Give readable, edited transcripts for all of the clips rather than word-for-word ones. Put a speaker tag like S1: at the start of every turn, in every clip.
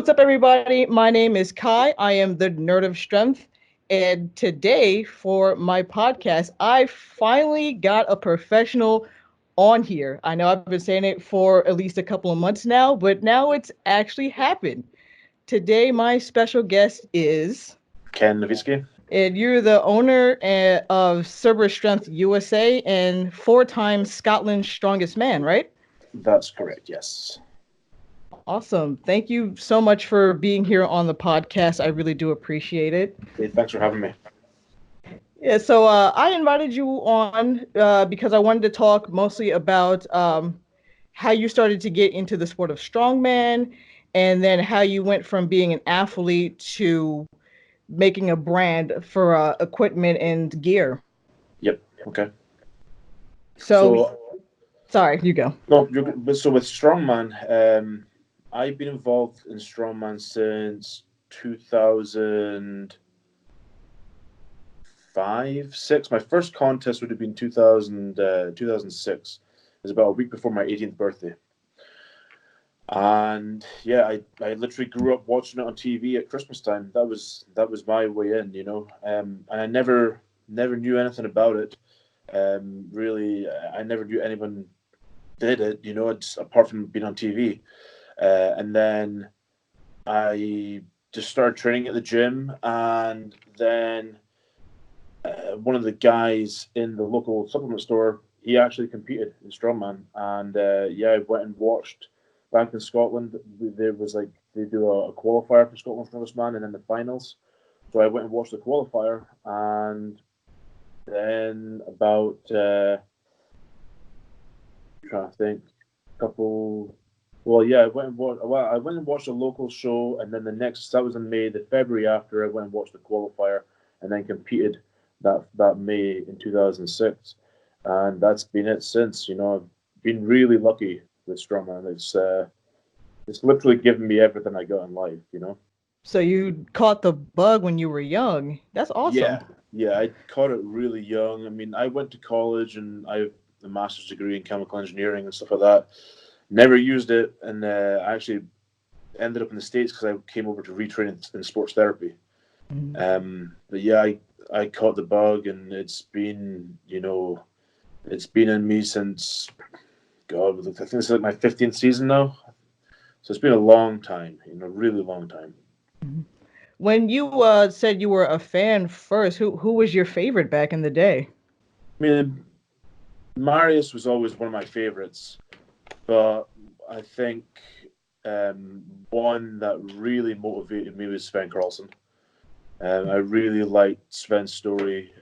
S1: What's up, everybody? My name is Kai. I am the Nerd of Strength. And today, for my podcast, I finally got a professional on here. I know I've been saying it for at least a couple of months now, but now it's actually happened. Today, my special guest is.
S2: Ken Nowicki.
S1: And you're the owner of Cerberus Strength USA and four-time Scotland's strongest man, right?
S2: That's correct, yes.
S1: Awesome. Thank you so much for being here on the podcast. I really do appreciate it.
S2: Hey, thanks for having me.
S1: Yeah, so I invited you on because I wanted to talk mostly about how you started to get into the sport of strongman and then how you went from being an athlete to making a brand for equipment and gear.
S2: Yep, okay.
S1: So sorry, you go.
S2: No, so with Strongman, I've been involved in Strongman since 2005, 6. My first contest would have been 2006. It was about a week before my 18th birthday. And yeah, I literally grew up watching it on TV at Christmas time. That was my way in, and I never knew anything about it. Really, I never knew anyone did it, apart from being on TV. And then I just started training at the gym, and then one of the guys in the local supplement store, he actually competed in strongman, and I went and watched. Back in Scotland, there was they do a qualifier for Scotland's strongest man, and then the finals. So I went and watched the qualifier, and then about trying to think, couple. Well, yeah, I went and watched a local show, and then that was in May. The February after, I went and watched the qualifier, and then competed that May in 2006, and that's been it since. I've been really lucky with strongman. It's literally given me everything I got in life.
S1: So you caught the bug when you were young. That's awesome.
S2: Yeah, I caught it really young. I mean, I went to college and I have a master's degree in chemical engineering and stuff like that. Never used it, and I actually ended up in the States because I came over to retrain in sports therapy.
S1: Mm-hmm.
S2: But yeah, I caught the bug, and it's been it's been in me since. God, I think this is my 15th season now. So it's been a long time, really long time.
S1: When you said you were a fan first, who was your favorite back in the day?
S2: I mean, Marius was always one of my favorites, but I think one that really motivated me was Sven Carlson. I really liked Sven's story.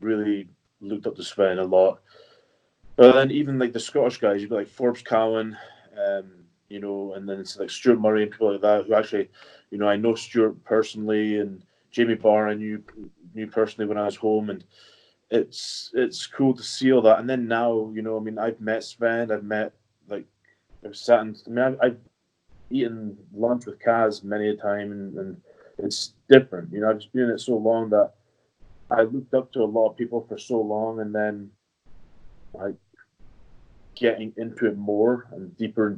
S2: Really looked up to Sven a lot. But then even the Scottish guys, you've got Forbes Cowan, and then it's Stuart Murray and people like that who actually, I know Stuart personally, and Jamie Barr I knew personally when I was home, and it's cool to see all that. And then now, I've met Sven, I've eaten lunch with Kaz many a time, and it's different. I've just been in it so long that I looked up to a lot of people for so long, and then getting into it more and deeper.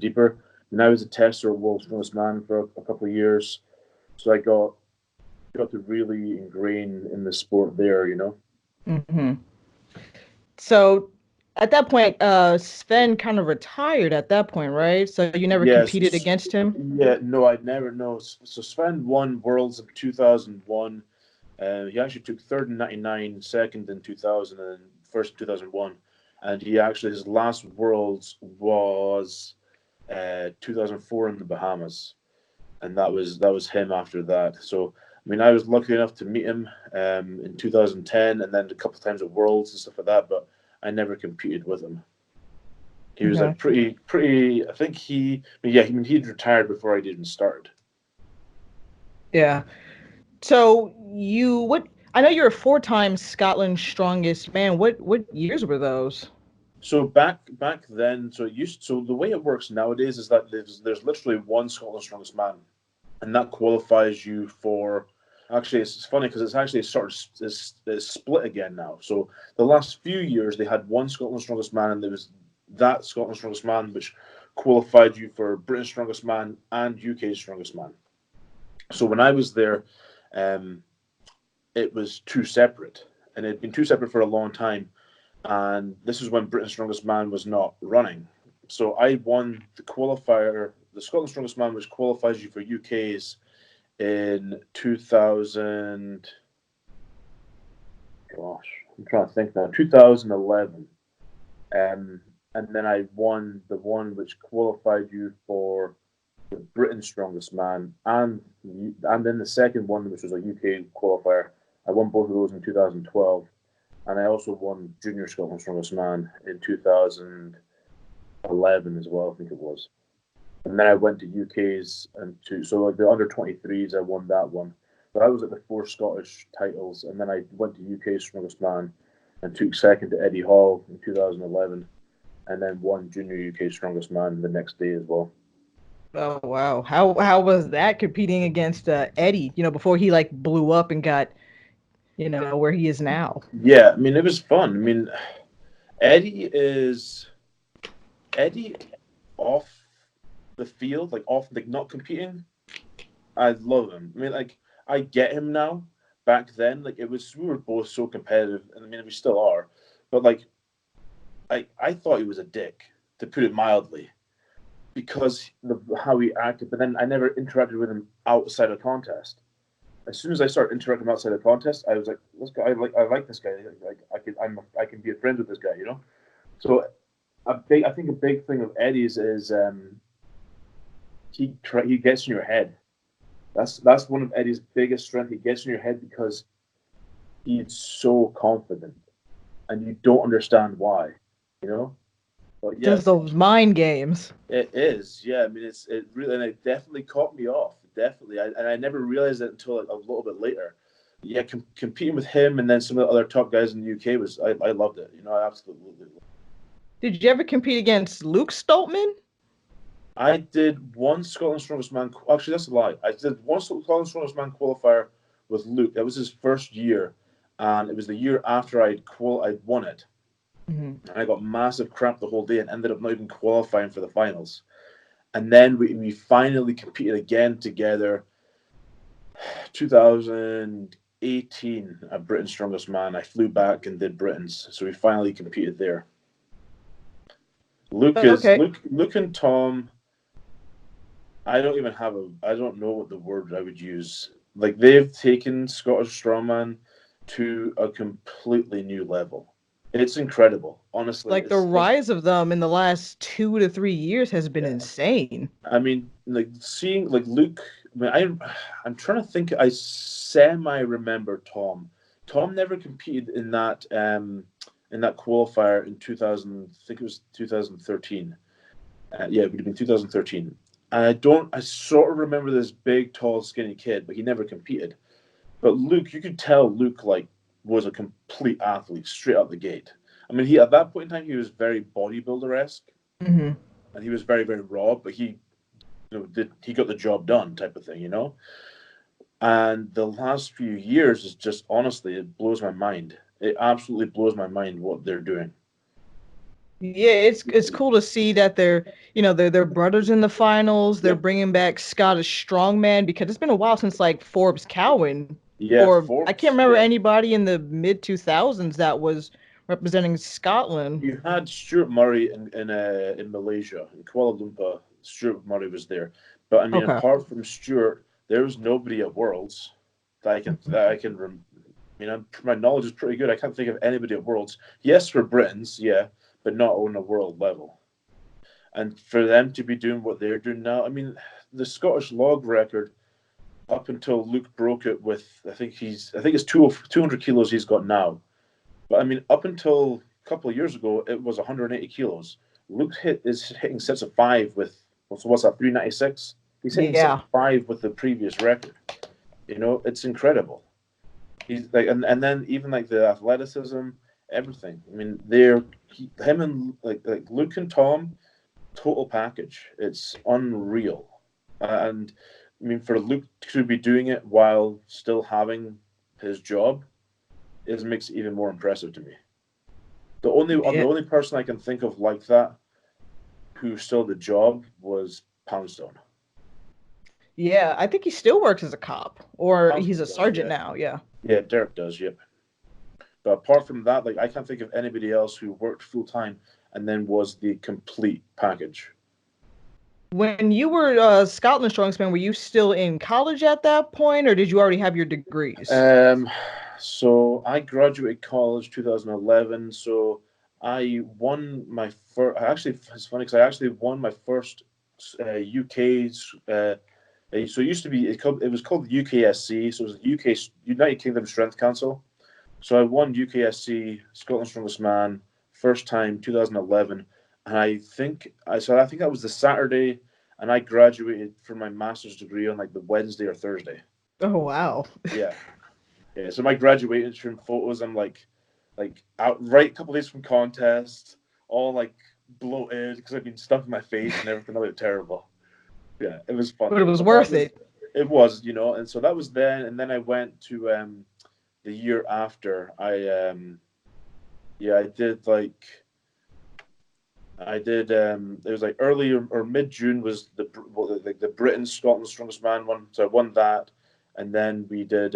S2: And I was a tester of World's Strongest Man for a couple of years, so I got to really ingrain in the sport there.
S1: Mm-hmm. So at that point, Sven kind of retired at that point, right? So you never competed against him?
S2: Yeah, no, I'd never know. So Sven won Worlds in 2001. He actually took third in 99, second in 2000, and first in 2001. And he actually, his last Worlds was 2004 in the Bahamas. And that was him after that. So, I was lucky enough to meet him in 2010 and then a couple of times at Worlds and stuff like that, but I never competed with him. He was pretty, I think he'd retired before I'd even started.
S1: Yeah. So I know you're a four-time Scotland's strongest man. What years were those?
S2: So back then, so the way it works nowadays is that there's literally one Scotland's strongest man, and that qualifies you for. Actually, it's funny because it's actually it's split again now. So the last few years they had one Scotland's strongest man, and there was that Scotland's strongest man which qualified you for Britain's Strongest Man and UK's Strongest Man. So when I was there, it was two separate, and it had been two separate for a long time. And this is when Britain's Strongest Man was not running. So I won the qualifier, the Scotland's Strongest Man, which qualifies you for UK's in 2000. Gosh, I'm trying to think now. 2011. And then I won the one which qualified you for the Britain's Strongest Man, and then the second one, which was a UK qualifier. I won both of those in 2012, and I also won Junior Scotland's Strongest Man in 2011 as well, I think it was. And then I went to UK's so like the under 23s, I won that one. But I was at the 4 Scottish titles, and then I went to UK's Strongest Man and took second to Eddie Hall in 2011, and then won Junior UK Strongest Man the next day as well.
S1: Oh wow! How was that competing against Eddie? Before he like blew up and got where he is now.
S2: Yeah, I mean it was fun. I mean, Eddie off the field, like off, like not competing. I love him. I mean, like I get him now. Back then, like we were both so competitive, and I mean we still are. But like, I thought he was a dick, to put it mildly, because of how he acted. But then I never interacted with him outside of contest. As soon as I started interacting outside of contest, I was like, this guy, I like this guy. Like I can be a friend with this guy, So I think a big thing of Eddie's is he gets in your head. That's one of Eddie's biggest strengths. He gets in your head because he's so confident, and you don't understand why, But yeah,
S1: just those mind games.
S2: It is, yeah. I mean, it really, and it definitely caught me off. Definitely, and I never realized it until a little bit later. Yeah, competing with him and then some of the other top guys in the UK I loved it. I absolutely loved it.
S1: Did you ever compete against Luke Stoltman?
S2: I did one Scotland's Strongest Man. Actually, that's a lie. I did one Scotland's Strongest Man qualifier with Luke. That was his first year, and it was the year after I'd won it.
S1: Mm-hmm.
S2: And I got massive cramp the whole day and ended up not even qualifying for the finals. And then we finally competed again together. 2018 at Britain's Strongest Man. I flew back and did Britain's, so we finally competed there. Luke and Tom. I don't know what the word I would use. Like they've taken Scottish Strongman to a completely new level. It's incredible, honestly.
S1: Like the rise of them in the last 2 to 3 years has been insane.
S2: I mean, like seeing like Luke. I mean, I'm trying to think. I semi-remember Tom. Tom never competed in that qualifier in 2000. I think it was 2013. Yeah, it would have been 2013. And I sort of remember this big, tall, skinny kid, but he never competed. But Luke, you could tell Luke was a complete athlete straight out the gate. I mean, at that point in time, he was very bodybuilder-esque,
S1: mm-hmm.
S2: and he was very, very raw. But he got the job done, type of thing, And the last few years is just honestly, it blows my mind. It absolutely blows my mind what they're doing.
S1: Yeah, it's cool to see that they're brothers in the finals. They're bringing back Scottish Strongman because it's been a while since like Forbes Cowan.
S2: Yeah,
S1: or
S2: Forbes,
S1: I can't remember anybody in the mid 2000s that was representing Scotland.
S2: You had Stuart Murray in Malaysia, in Kuala Lumpur. Stuart Murray was there, but I mean, apart from Stuart, there was nobody at Worlds that I can. My knowledge is pretty good. I can't think of anybody at Worlds. Yes, for Britons, yeah, but not on a world level. And for them to be doing what they're doing now, I mean, the Scottish log record up until Luke broke it with, I think it's 200 kilos he's got now. But I mean, up until a couple of years ago, it was 180 kilos. Luke is hitting sets of 5 with, what's that, 396? He's hitting sets of 5 with the previous record. It's incredible. He's like, and then even like the athleticism, everything. I mean, him and like Luke and Tom, total package. It's unreal. And I mean, for Luke to be doing it while still having his job, makes it even more impressive to me. The only person I can think of like that, who still had the job was Poundstone.
S1: Yeah, I think he still works as a cop, or he's
S2: Poundstone
S1: a
S2: does,
S1: sergeant
S2: yeah.
S1: now. Yeah.
S2: Yeah, Derek does, yep. But apart from that, like I can't think of anybody else who worked full time and then was the complete package.
S1: When you were Scotland Strongman, were you still in college at that point, or did you already have your degrees?
S2: So I graduated college 2011. So I won my first. Actually, it's funny because I actually won my first UK's. So it used to be it was called the UKSC. So it was the UK United Kingdom Strength Council. So I won UKSC Scotland's Strongest Man first time 2011, and I think that was the Saturday, and I graduated from my master's degree on like the Wednesday or Thursday.
S1: Oh wow.
S2: Yeah. Yeah, so my graduation photos, I'm like out right a couple days from contest, all like bloated because I've been stuff in my face and everything. That was terrible. Yeah, it was fun
S1: But it
S2: though.
S1: was
S2: But that
S1: worth
S2: was
S1: it.
S2: it was, and so that was then, and then I went to the year after. I did it was like early or mid June was the Britain Scotland Strongest Man one, so I won that. And then we did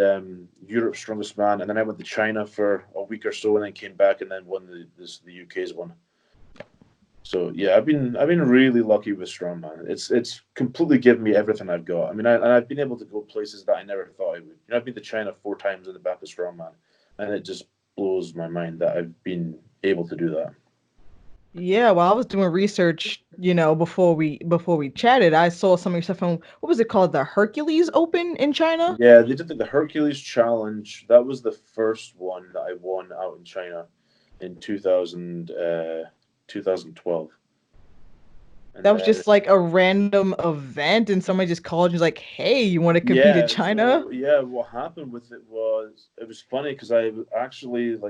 S2: Europe's Strongest Man, and then I went to China for a week or so, and then came back and then won the UK's one. So yeah, I've been really lucky with strongman. It's completely given me everything I've got. I mean, I've been able to go places that I never thought I would. I've been to China 4 times in the back of strongman, and it just blows my mind that I've been able to do that.
S1: Yeah, while I was doing research, before we chatted, I saw some of your stuff on what was it called, the Hercules Open in China?
S2: Yeah, they did the Hercules Challenge. That was the first one that I won out in China in 2012. And
S1: That was
S2: then
S1: just like a random event, and somebody just called you like, "Hey, you want to compete in China?"
S2: what happened with it was funny because I actually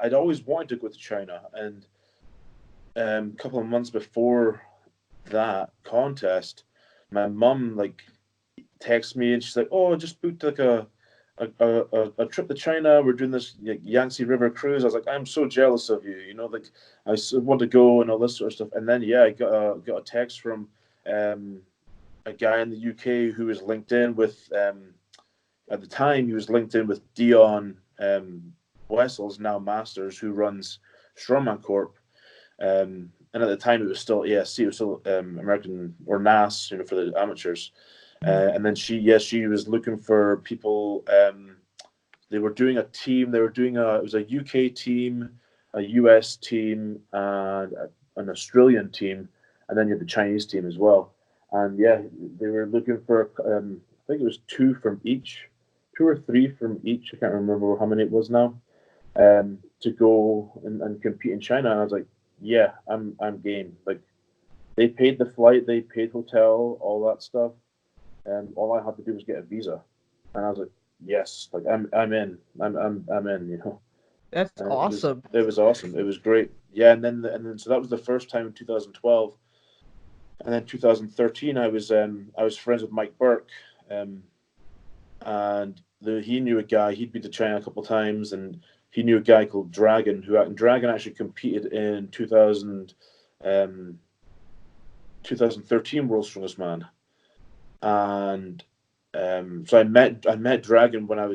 S2: I'd always wanted to go to China, and a couple of months before that contest, my mum texted me and she's like, "Oh, I just booked like a trip to China. We're doing this Yangtze River cruise." I was like, "I'm so jealous of you. I want to go and all this sort of stuff." And then I got a text from a guy in the UK who was linked in with at the time he was linked in with Dion Wessels, now Masters, who runs Strongman Corp. And at the time it was still ASC, it was still American or NAS, for the amateurs. And then she was looking for people. They were doing a team. It was a UK team, a US team, and an Australian team, and then you had the Chinese team as well. And they were looking for. I think it was 2 or 3 from each. I can't remember how many it was now. To go and compete in China, and I was like, yeah, I'm game. Like, they paid the flight, they paid hotel, all that stuff. And all I had to do was get a visa, and I was like, yes, like I'm in, I'm in.
S1: That's
S2: And
S1: awesome.
S2: it was awesome. It was great. Yeah, and then so that was the first time in 2012, and then 2013 I was friends with Mike Burke, and he knew a guy. He'd been to China a couple of times, and he knew a guy called Dragon, Dragon actually competed in 2013 World's Strongest Man. And so I met Dragon when I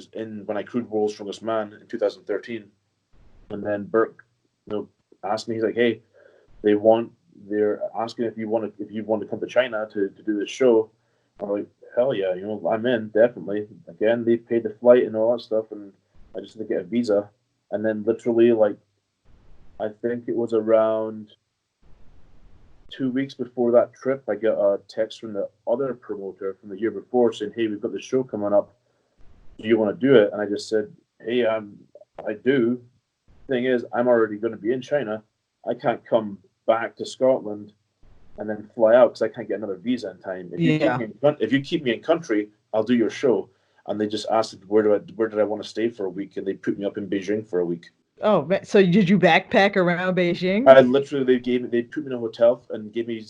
S2: crewed World's Strongest Man in 2013, and then Burke, asked me. He's like, "Hey, they're asking if you want to come to China to do this show." I'm like, "Hell yeah, I'm in, definitely." Again, they paid the flight and all that stuff, and I just had to get a visa, and then literally I think it was around 2 weeks before that trip, I got a text from the other promoter from the year before saying, "Hey, we've got the show coming up. Do you want to do it?" And I just said, "Hey, I do. Thing is, I'm already going to be in China. I can't come back to Scotland and then fly out because I can't get another visa in time. If you keep me in country, I'll do your show." And they just asked where did I want to stay for a week, and they put me up in Beijing for a week.
S1: Oh, man. So did you backpack around Beijing?
S2: I literally they put me in a hotel and gave me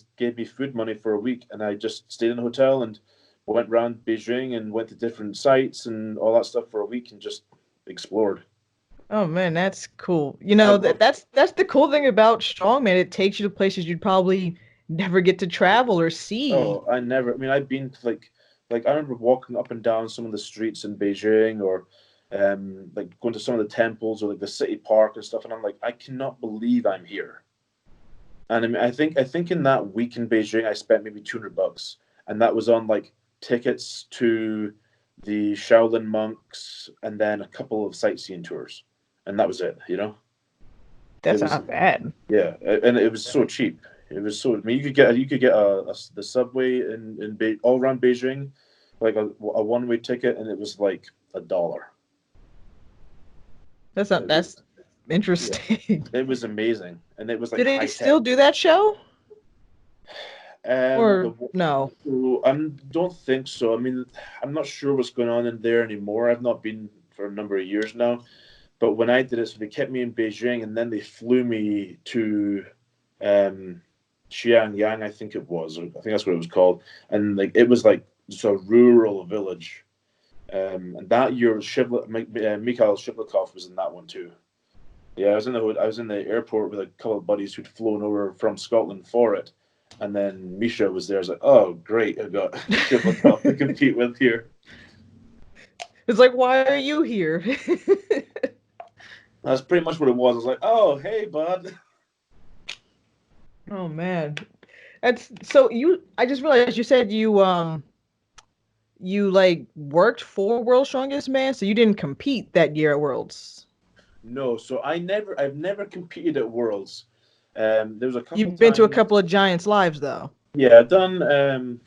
S2: food money for a week, and I just stayed in a hotel and went around Beijing and went to different sites and all that stuff for a week and just explored.
S1: Oh man, that's cool.
S2: I loved it.
S1: That's the cool thing about strongman. It takes you to places you'd probably never get to travel or see.
S2: Oh, I never. I mean, I've been to like I remember walking up and down some of the streets in Beijing, or like going to some of the temples or like the city park and stuff, and I'm like, I cannot believe I'm here. And I mean, I think in that week in Beijing, I spent maybe $200, and that was on like tickets to the Shaolin monks and then a couple of sightseeing tours, and that was it. It
S1: That's
S2: was
S1: not bad.
S2: yeah, and it was so cheap. It was so. I mean, you could get the subway in all around Beijing, like a one-way ticket, and it was like $1.
S1: That's not
S2: It was,
S1: that's
S2: yeah,
S1: interesting.
S2: it was amazing, and it was
S1: Do
S2: like
S1: they
S2: high tech.
S1: still do that show?
S2: The
S1: Or no?
S2: I don't think so. I mean, I'm not sure what's going on in there anymore. I've not been for a number of years now. But when I did it, so they kept me in Beijing, and then they flew me to um, Xiangyang, I think it was. Or I think that's what it was called. And like it was like just a rural village. And that year, Mikhail Shiblikov was in that one too. Yeah, I was in the airport with a couple of buddies who'd flown over from Scotland for it, and then Misha was there. I was like, "Oh, great! I got Shiblikov to compete with here."
S1: It's like, why are you here?
S2: That's pretty much what it was. I was like, "Oh, hey, bud."
S1: Oh man. That's so you I just realized you said you like worked for World's Strongest Man, so you didn't compete that year at Worlds.
S2: No, so I've never competed at Worlds. There was a couple
S1: You've been to a
S2: times.
S1: couple of Giants lives though.
S2: Yeah, I've done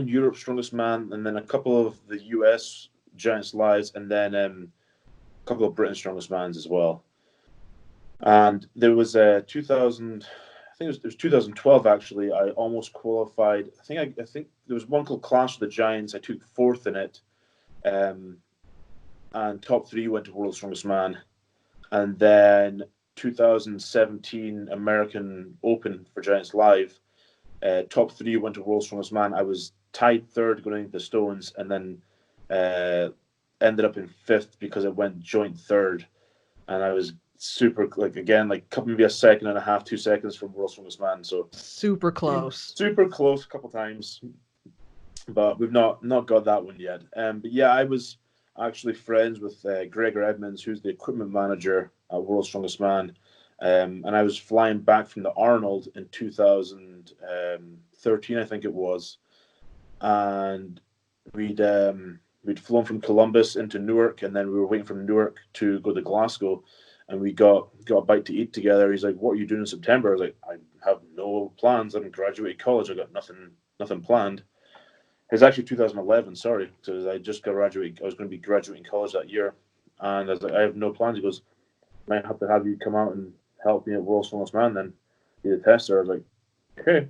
S2: Europe's Strongest Man, and then a couple of the US Giants Lives, and then a couple of Britain's Strongest Mans as well. And there was a 2000, I think it was 2012 actually. I almost qualified. I think there was one called Clash of the Giants. I took fourth in it, um, and top three went to World's Strongest Man. And then 2017 American Open for Giants Live. Top three went to World's Strongest Man. I was tied third going into the Stones, and then uh, ended up in fifth because it went joint third. And I was super, like, again, like maybe a second and a half, 2 seconds from World's Strongest Man. So
S1: Super close.
S2: super close a couple times, but we've not got that one yet. But yeah, I was actually friends with Gregor Edmonds, who's the equipment manager at World's Strongest Man. And I was flying back from the Arnold in 2013, I think it was, and we'd flown from Columbus into Newark, and then we were waiting from Newark to go to Glasgow, and we got a bite to eat together. He's like, "What are you doing in September?" I was like, "I have no plans. I haven't graduated college. I got nothing planned." It's actually 2011, sorry, because I just got graduated. I was going to be graduating college that year, and I was like, "I have no plans." He goes, "Might have to have you come out and help me at World's Strongest Man, then be the tester." I was like, "Okay,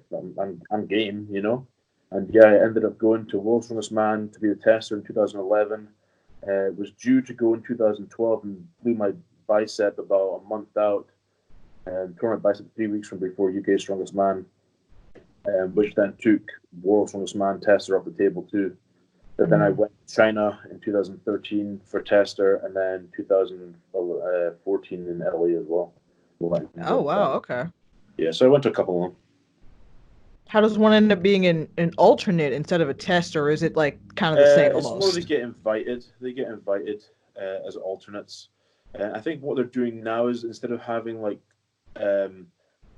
S2: I'm game, you know." And yeah, I ended up going to World's Strongest Man to be the tester in 2011. Was due to go in 2012 and blew my bicep about a month out, and tore my bicep 3 weeks from before UK Strongest Man, which then took World's Strongest Man tester off the table too. But then I went to China in 2013 for tester, and then 2014 in LA as well.
S1: Oh wow, okay.
S2: Yeah, so I went to a couple of them.
S1: How does one end up being an alternate instead of a test, or is it like kind of the same
S2: It's more they
S1: almost?
S2: get invited. They get invited as alternates. I think what they're doing now is instead of having like um,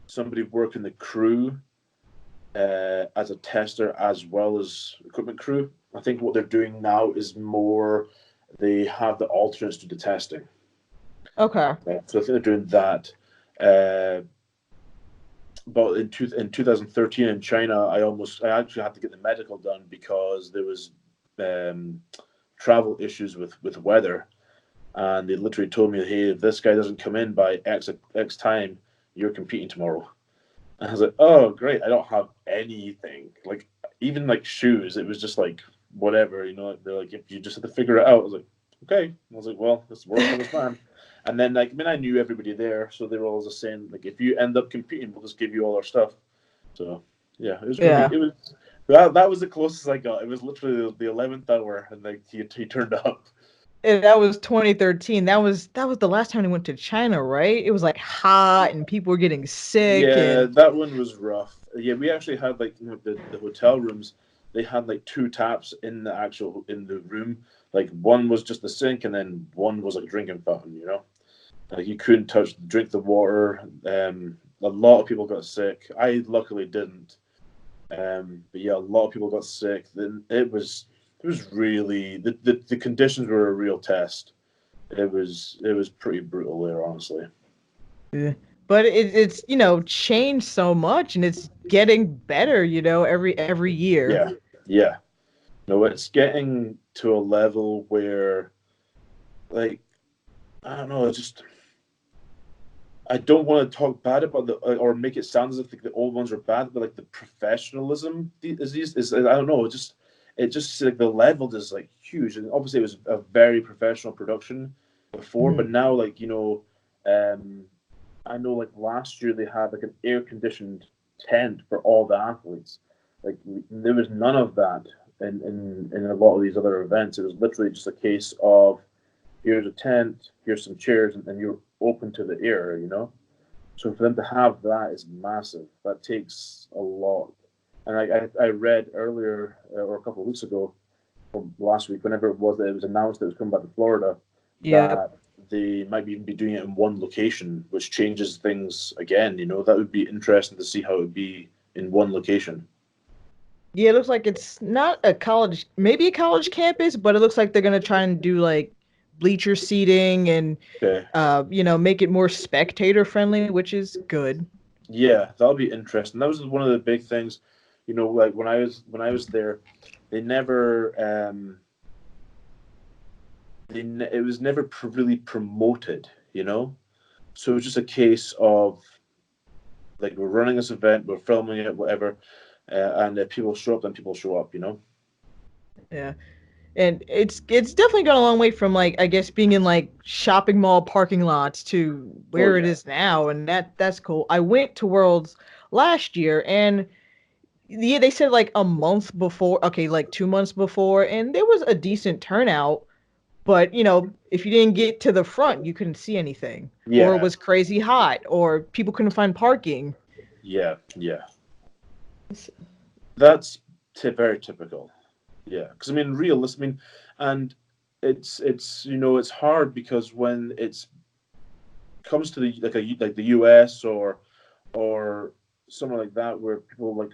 S2: somebody work in the crew as a tester as well as equipment crew, I think what they're doing now is more they have the alternates to the testing.
S1: Okay.
S2: So I think they're doing that. Uh, but in 2013 in China, I actually had to get the medical done because there was um, travel issues with weather, and they literally told me, "Hey, if this guy doesn't come in by X time, you're competing tomorrow." And I was like, "Oh, great! I don't have anything, like even like shoes. It was just like whatever, you know." They're like, "If you just have to figure it out." I was like, "Okay." I was like, "Well, this works on this plan." And then, like, I mean, I knew everybody there, so they were all just saying, like, if you end up competing, we'll just give you all our stuff. So, yeah, it was gonna be.
S1: Yeah.
S2: It was that was the closest I got. It was literally the 11th hour, and like he turned up.
S1: And that was 2013. That was the last time they went to China, right? It was like hot and people were getting sick
S2: Yeah,
S1: and
S2: that one was rough. Yeah, we actually had like the hotel rooms. They had like two taps in the room. Like one was just the sink, and then one was like a drinking fountain. Like you couldn't drink the water. A lot of people got sick. I luckily didn't. But yeah, a lot of people got sick. Then it was really the conditions were a real test. It was pretty brutal there, honestly.
S1: yeah. But it's changed so much and it's getting better, every year.
S2: Yeah, yeah. No, it's getting to a level where, like, I don't know. I don't want to talk bad about or make it sound as if the old ones are bad, but like the professionalism is I don't know. It just like the level is like huge, and obviously it was a very professional production before, but
S1: Mhm.
S2: now um, I know like last year they had like an air conditioned tent for all the athletes. Like there was none of that in a lot of these other events. It was literally just a case of here's a tent, here's some chairs, and you're open to the air. So for them to have that is massive. That takes a lot. And I read earlier or a couple of weeks ago, from last week, whenever it was that it was announced that it was coming back to Florida,
S1: Yep.
S2: that they might even be doing it in one location, which changes things again. That would be interesting to see how it would be in one location.
S1: Yeah, it looks like it's not a college, maybe a college campus, but it looks like they're gonna try and do like bleacher seating and
S2: Okay.
S1: make it more spectator friendly, which is good.
S2: Yeah, that'll be interesting. That was one of the big things, like when I was there, they never it was never really promoted. So it was just a case of like we're running this event, we're filming it, whatever, and if people show up, then people show up.
S1: Yeah. And it's definitely gone a long way from like I guess being in like shopping mall parking lots to
S2: Oh
S1: where it
S2: yeah,
S1: is now, and that's cool. I went to Worlds last year, and yeah, they said like a month before, okay, like 2 months before, and there was a decent turnout. But if you didn't get to the front, you couldn't see anything, or it
S2: yeah,
S1: was crazy hot, or people couldn't find parking.
S2: yeah, yeah. That's very typical. Yeah, because I mean, realist. I mean, and it's hard because when it's comes to the U.S. or somewhere like that where people like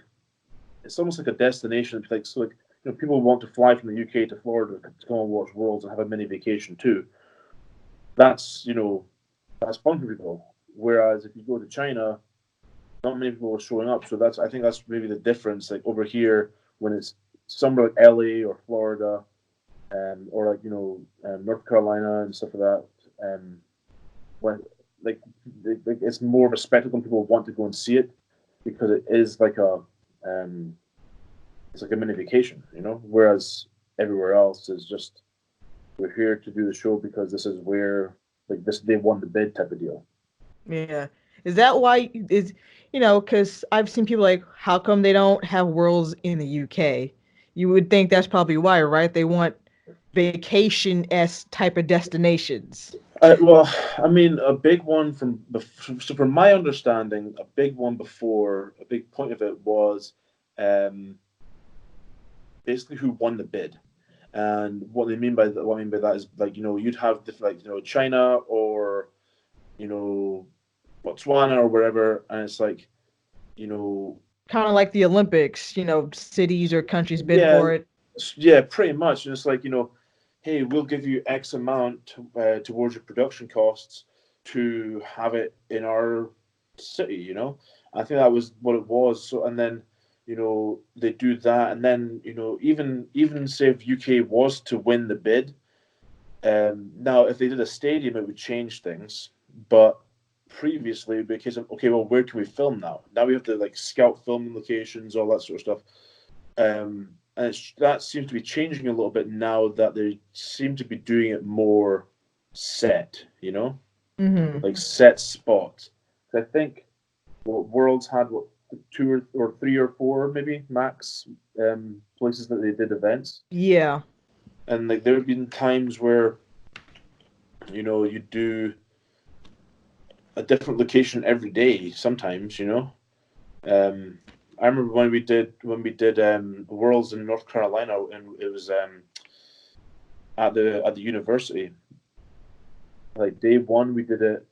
S2: it's almost like a destination. Like so, like people want to fly from the UK to Florida to go and watch Worlds and have a mini vacation too. That's fun for people. Whereas if you go to China, not many people are showing up. So I think that's maybe the difference. Like over here, when it's somewhere like LA or Florida, or like North Carolina and stuff like that, when like, it's more of a spectacle and people want to go and see it because it is like um, it's like a mini vacation. Whereas everywhere else is just we're here to do the show because this is where like this they won the bid type of deal.
S1: Yeah. Is that why is because I've seen people like, how come they don't have worlds in the UK? You would think that's probably why, right? They want vacation-esque type of destinations.
S2: Well, I mean, a big one from my understanding, a big one before a big point of it was um, basically who won the bid. And what I mean by that is like you'd have different like China or you know Botswana or wherever, and it's like you know
S1: Kind of like the Olympics, cities or countries bid
S2: yeah
S1: for it.
S2: yeah pretty much, and it's like hey, we'll give you X amount towards your production costs to have it in our city. I think that was what it was. So and then they do that, and then even say if UK was to win the bid. Now, if they did a stadium, it would change things. But previously, because of okay, well, where can we film now? Now we have to like scout filming locations, all that sort of stuff. And that seems to be changing a little bit now that they seem to be doing it more set,
S1: Hmm.
S2: like set spots. I think Worlds had two or three or four maybe max places that they did events,
S1: Yeah.
S2: and like there have been times where you do a different location every day sometimes, I remember when we did Worlds in North Carolina, and it was at the university. Like day one, we did it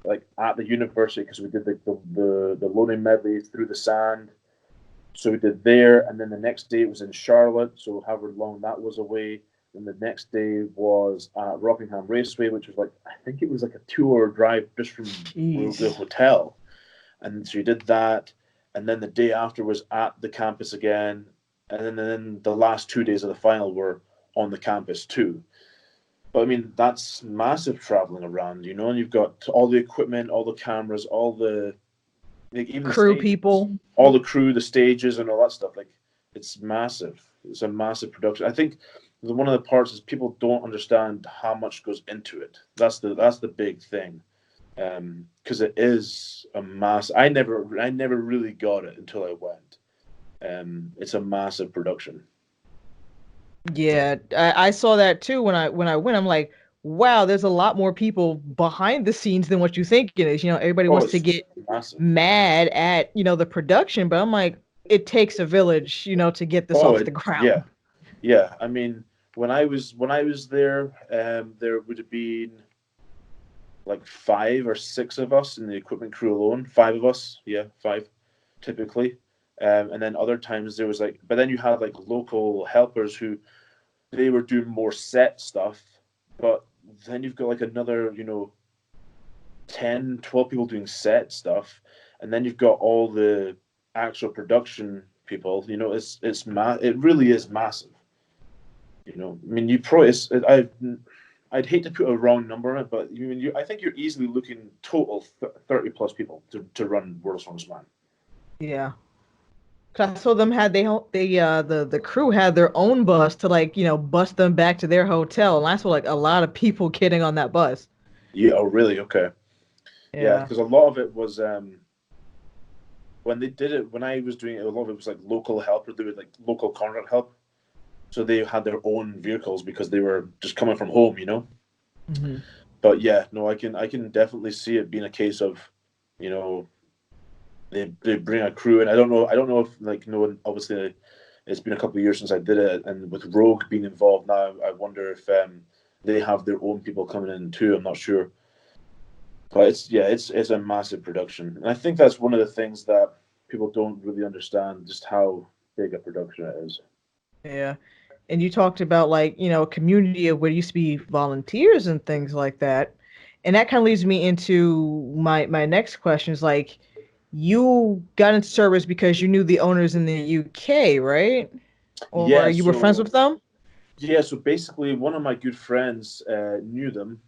S2: like at the university because we did the loading medley through the sand. So we did there, and then the next day it was in Charlotte. So however long that was away. And the next day was at Rockingham Raceway, which was like I think it was like a 2-hour drive just from the hotel. And so you did that, and then the day after was at the campus again, and then the last 2 days of the final were on the campus too. But I mean, that's massive traveling around, and you've got all the equipment, all the cameras, all the even the
S1: Crew
S2: stages,
S1: people.
S2: all the crew, the stages, and all that stuff. Like, it's massive. It's a massive production. I think one of the parts is people don't understand how much goes into it. That's the big thing, because it is a mass. I never really got it until I went. It's a massive production.
S1: Yeah, I saw that too when I went. I'm like, wow, there's a lot more people behind the scenes than what you think it is. Everybody
S2: Oh,
S1: wants to
S2: it's
S1: get
S2: massive.
S1: mad at the production, but I'm like, it takes a village, to get this off the ground.
S2: Yeah. I mean, when I was there, there would have been like 5 or 6 of us in the equipment crew alone. 5 of us, yeah, 5 typically. And then other times there was but then you had like local helpers who they were doing more set stuff, but then you've got like another, 10, 12 people doing set stuff, and then you've got all the actual production people. It really is massive. I mean, you probably I'd hate to put a wrong number on it, but I think you're easily looking total 30 plus people to run World's Strongest Man.
S1: Yeah. 'Cause I saw them had the crew had their own bus to bus them back to their hotel, and I saw like a lot of people getting on that bus.
S2: Yeah. Oh, really? Okay. Yeah,
S1: Yeah.
S2: because a lot of it was when they did it. When I was doing it, a lot of it was like local help, or they were like local contract help. So they had their own vehicles because they were just coming from home.
S1: Hmm.
S2: But yeah, no, I can definitely see it being a case of, you know, they bring a crew in. I don't know if no one obviously it's been a couple of years since I did it, and with Rogue being involved now, I wonder if they have their own people coming in too. I'm not sure, but it's a massive production, and I think that's one of the things that people don't really understand just how big a production it is.
S1: Yeah. And you talked about a community of where used to be volunteers and things like that. And that kind of leads me into my next question is you got into Cerberus because you knew the owners in the UK, right? Or
S2: Yeah,
S1: you were friends with them?
S2: so basically, one of my good friends knew them,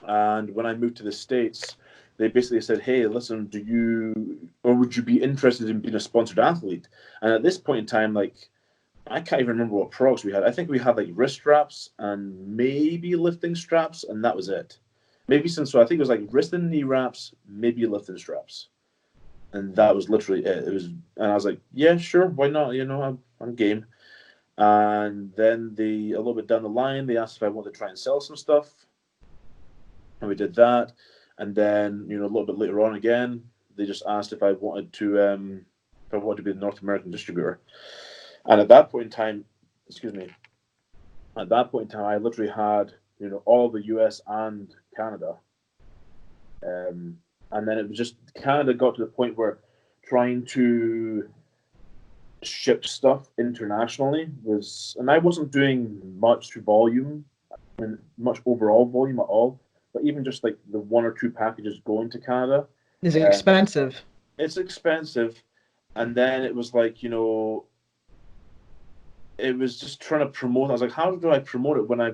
S2: and when I moved to the States, they basically said, "Hey, listen, do you or would you be interested in being a sponsored athlete?" And at this point in time, I can't even remember what products we had. I think we had like wrist straps and maybe lifting straps, and that was it. Maybe so I think it was like wrist and knee wraps, maybe lifting straps, and that was literally it. And I was like, "Yeah, sure, why not? I'm game." And then a little bit down the line, they asked if I wanted to try and sell some stuff, and we did that. And then a little bit later on again, they just asked if I wanted to be the North American distributor. And at that point in time, excuse me, at that point in time, I literally had all the US and Canada, and then it was just Canada got to the point where trying to ship stuff internationally and I wasn't doing much volume and much overall volume at all, but even just like the 1 or 2 packages going to Canada,
S1: Is it
S2: um,
S1: expensive?
S2: it's expensive. And then it was it was just trying to promote. I was like, how do I promote it when I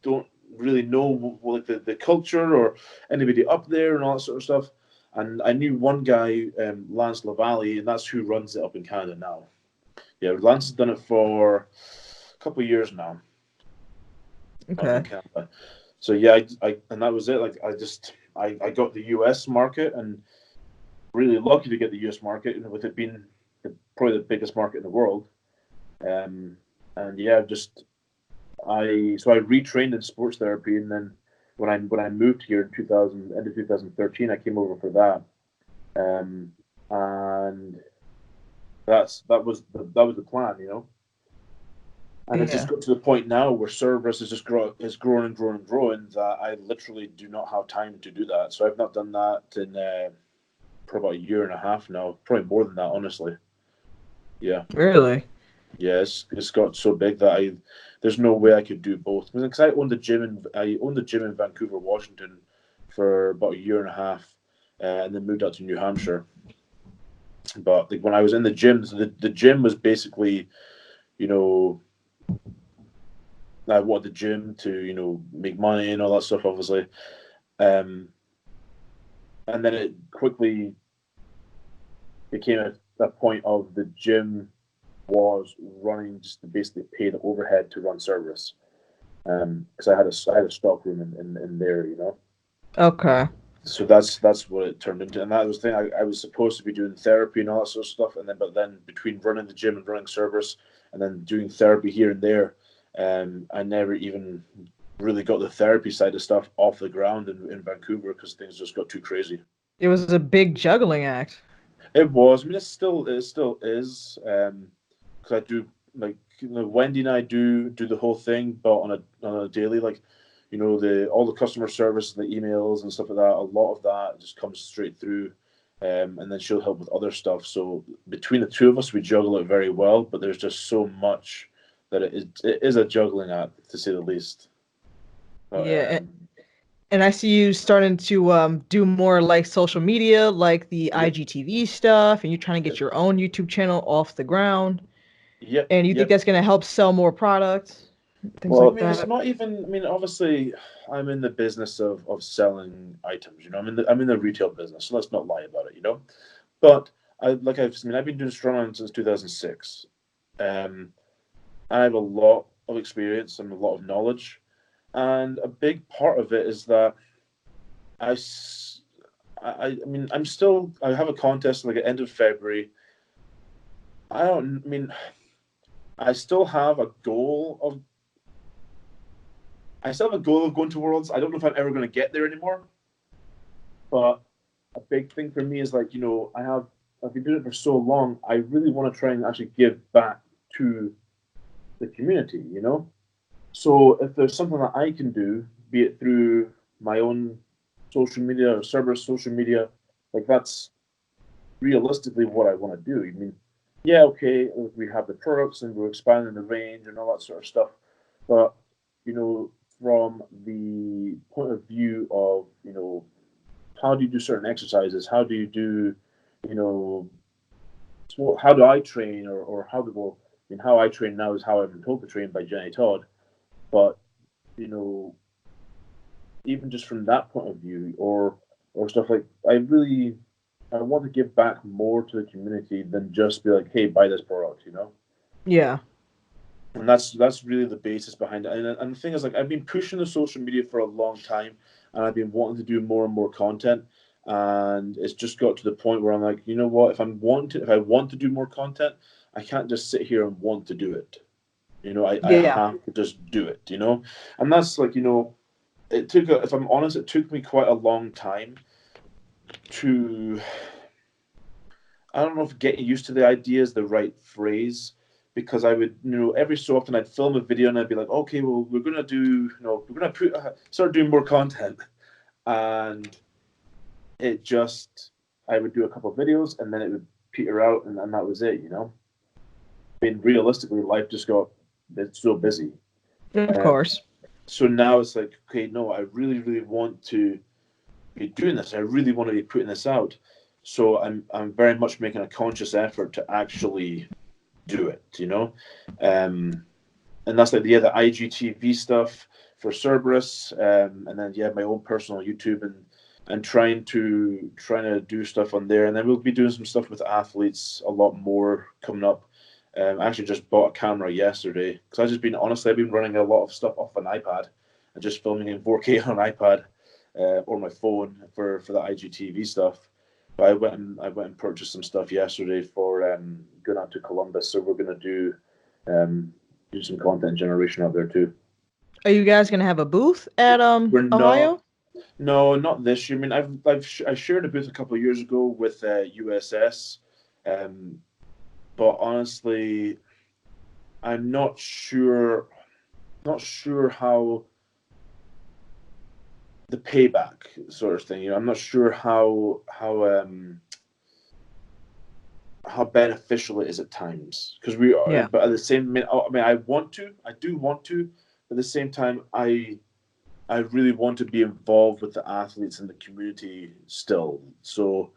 S2: don't really know the culture or anybody up there and all that sort of stuff? And I knew one guy, Lance Lavalley, and that's who runs it up in Canada now. Yeah, Lance has done it for a couple of years now up in
S1: Okay.
S2: Canada. So yeah, I and that was it. I got the US market, and really lucky to get the US market, with it being probably the biggest market in the world. And yeah, I retrained in sports therapy, and then when I moved here in 2013, I came over for that, and that was the plan, And it just
S1: Yeah.
S2: got to the point now where Cerberus has grown and grown and grown that I literally do not have time to do that. So I've not done that in for about a year and a half now, probably more than that, honestly. Yeah,
S1: Really?
S2: yeah, it's got so big that there's no way I could do both. Because I owned a gym in Vancouver, Washington, for about a year and a half, and then moved out to New Hampshire. But like, when I was in the gym, the gym was basically, you know, I wanted the gym to, make money and all that stuff, obviously. Um, and then it quickly became a point of the gym was running just to basically pay the overhead to run Cerberus. Because I had a stock room in there,
S1: Okay.
S2: So that's what it turned into, and that was the thing. I was supposed to be doing therapy and all that sort of stuff, and then between running the gym and running Cerberus, and then doing therapy here and there, I never even really got the therapy side of stuff off the ground in Vancouver because things just got too crazy.
S1: It was a big juggling act.
S2: It was. I mean, it still is. Because I do like Wendy and I do the whole thing, but on a daily, like, the all the customer service, the emails and stuff like that. A lot of that just comes straight through, and then she'll help with other stuff. So between the two of us, we juggle it very well. But there's just so much that it is a juggling act, to say the least. But
S1: Yeah. And I see you starting to do more like social media, like the
S2: yep,
S1: IGTV stuff, and you're trying to get
S2: yep,
S1: your own YouTube channel off the ground.
S2: yep,
S1: And you think
S2: yep.
S1: that's going to help sell more products, things
S2: Well, I
S1: like
S2: mean, it's
S1: that?
S2: not even. I mean, obviously, I'm in the business of selling items. I'm in the retail business, so let's not lie about it. But I've been doing Strongman since 2006. I have a lot of experience and a lot of knowledge, and a big part of it is that I, s- I mean, I have a contest like at the end of February. I don't. I mean, I still have a goal of. I still have a goal of going to Worlds. I don't know if I'm ever going to get there anymore. But a big thing for me is like, I've been doing it for so long. I really want to try and actually give back to the community. So if there's something that I can do, be it through my own social media or Cerberus social media, like that's realistically what I want to do. I mean, yeah, okay, we have the products and we're expanding the range and all that sort of stuff, but you know, from the point of view of how do you do certain exercises? How do you do, you know, how do I train, or how do well, I mean, how I train now is how I've been told to train by Jenny Todd, but you know, even just from that point of view, or stuff like I want to give back more to the community than just be like, hey, buy this product.
S1: Yeah.
S2: And that's really the basis behind it. And the thing is, like, I've been pushing the social media for a long time, and I've been wanting to do more and more content. And it's just got to the point where I'm like, you know what? If I want to do more content, I can't just sit here and want to do it. I
S1: Yeah.
S2: have to just do it. And that's like, if I'm honest, it took me quite a long time to, I don't know if getting used to the idea is the right phrase, because I would, every so often I'd film a video and I'd be like, okay, well, we're gonna do, we're gonna start doing more content, and it just, I would do a couple of videos and then it would peter out, and that was it. I mean, realistically, life just got it's so busy.
S1: Of
S2: Uh,
S1: course.
S2: so now it's like, okay, no, I really, really want to be doing this. I really want to be putting this out. So I'm very much making a conscious effort to actually do it. And that's like the IGTV stuff for Cerberus, and then my own personal YouTube, and trying to do stuff on there, and then we'll be doing some stuff with athletes a lot more coming up. I actually just bought a camera yesterday because I've been running a lot of stuff off an iPad and just filming in 4K on an iPad, or my phone for the IGTV stuff. But I went and purchased some stuff yesterday for going out to Columbus, so we're gonna do some content generation out there too.
S1: Are you guys gonna have a booth at
S2: We're not.
S1: Ohio?
S2: No, not this year. I mean, I shared a booth a couple of years ago with USS, um, but honestly, I'm not sure how the payback sort of thing. I'm not sure how beneficial it is at times because we are.
S1: Yeah.
S2: But at the same, I mean, I do want to, but at the same time, I really want to be involved with the athletes and the community still. So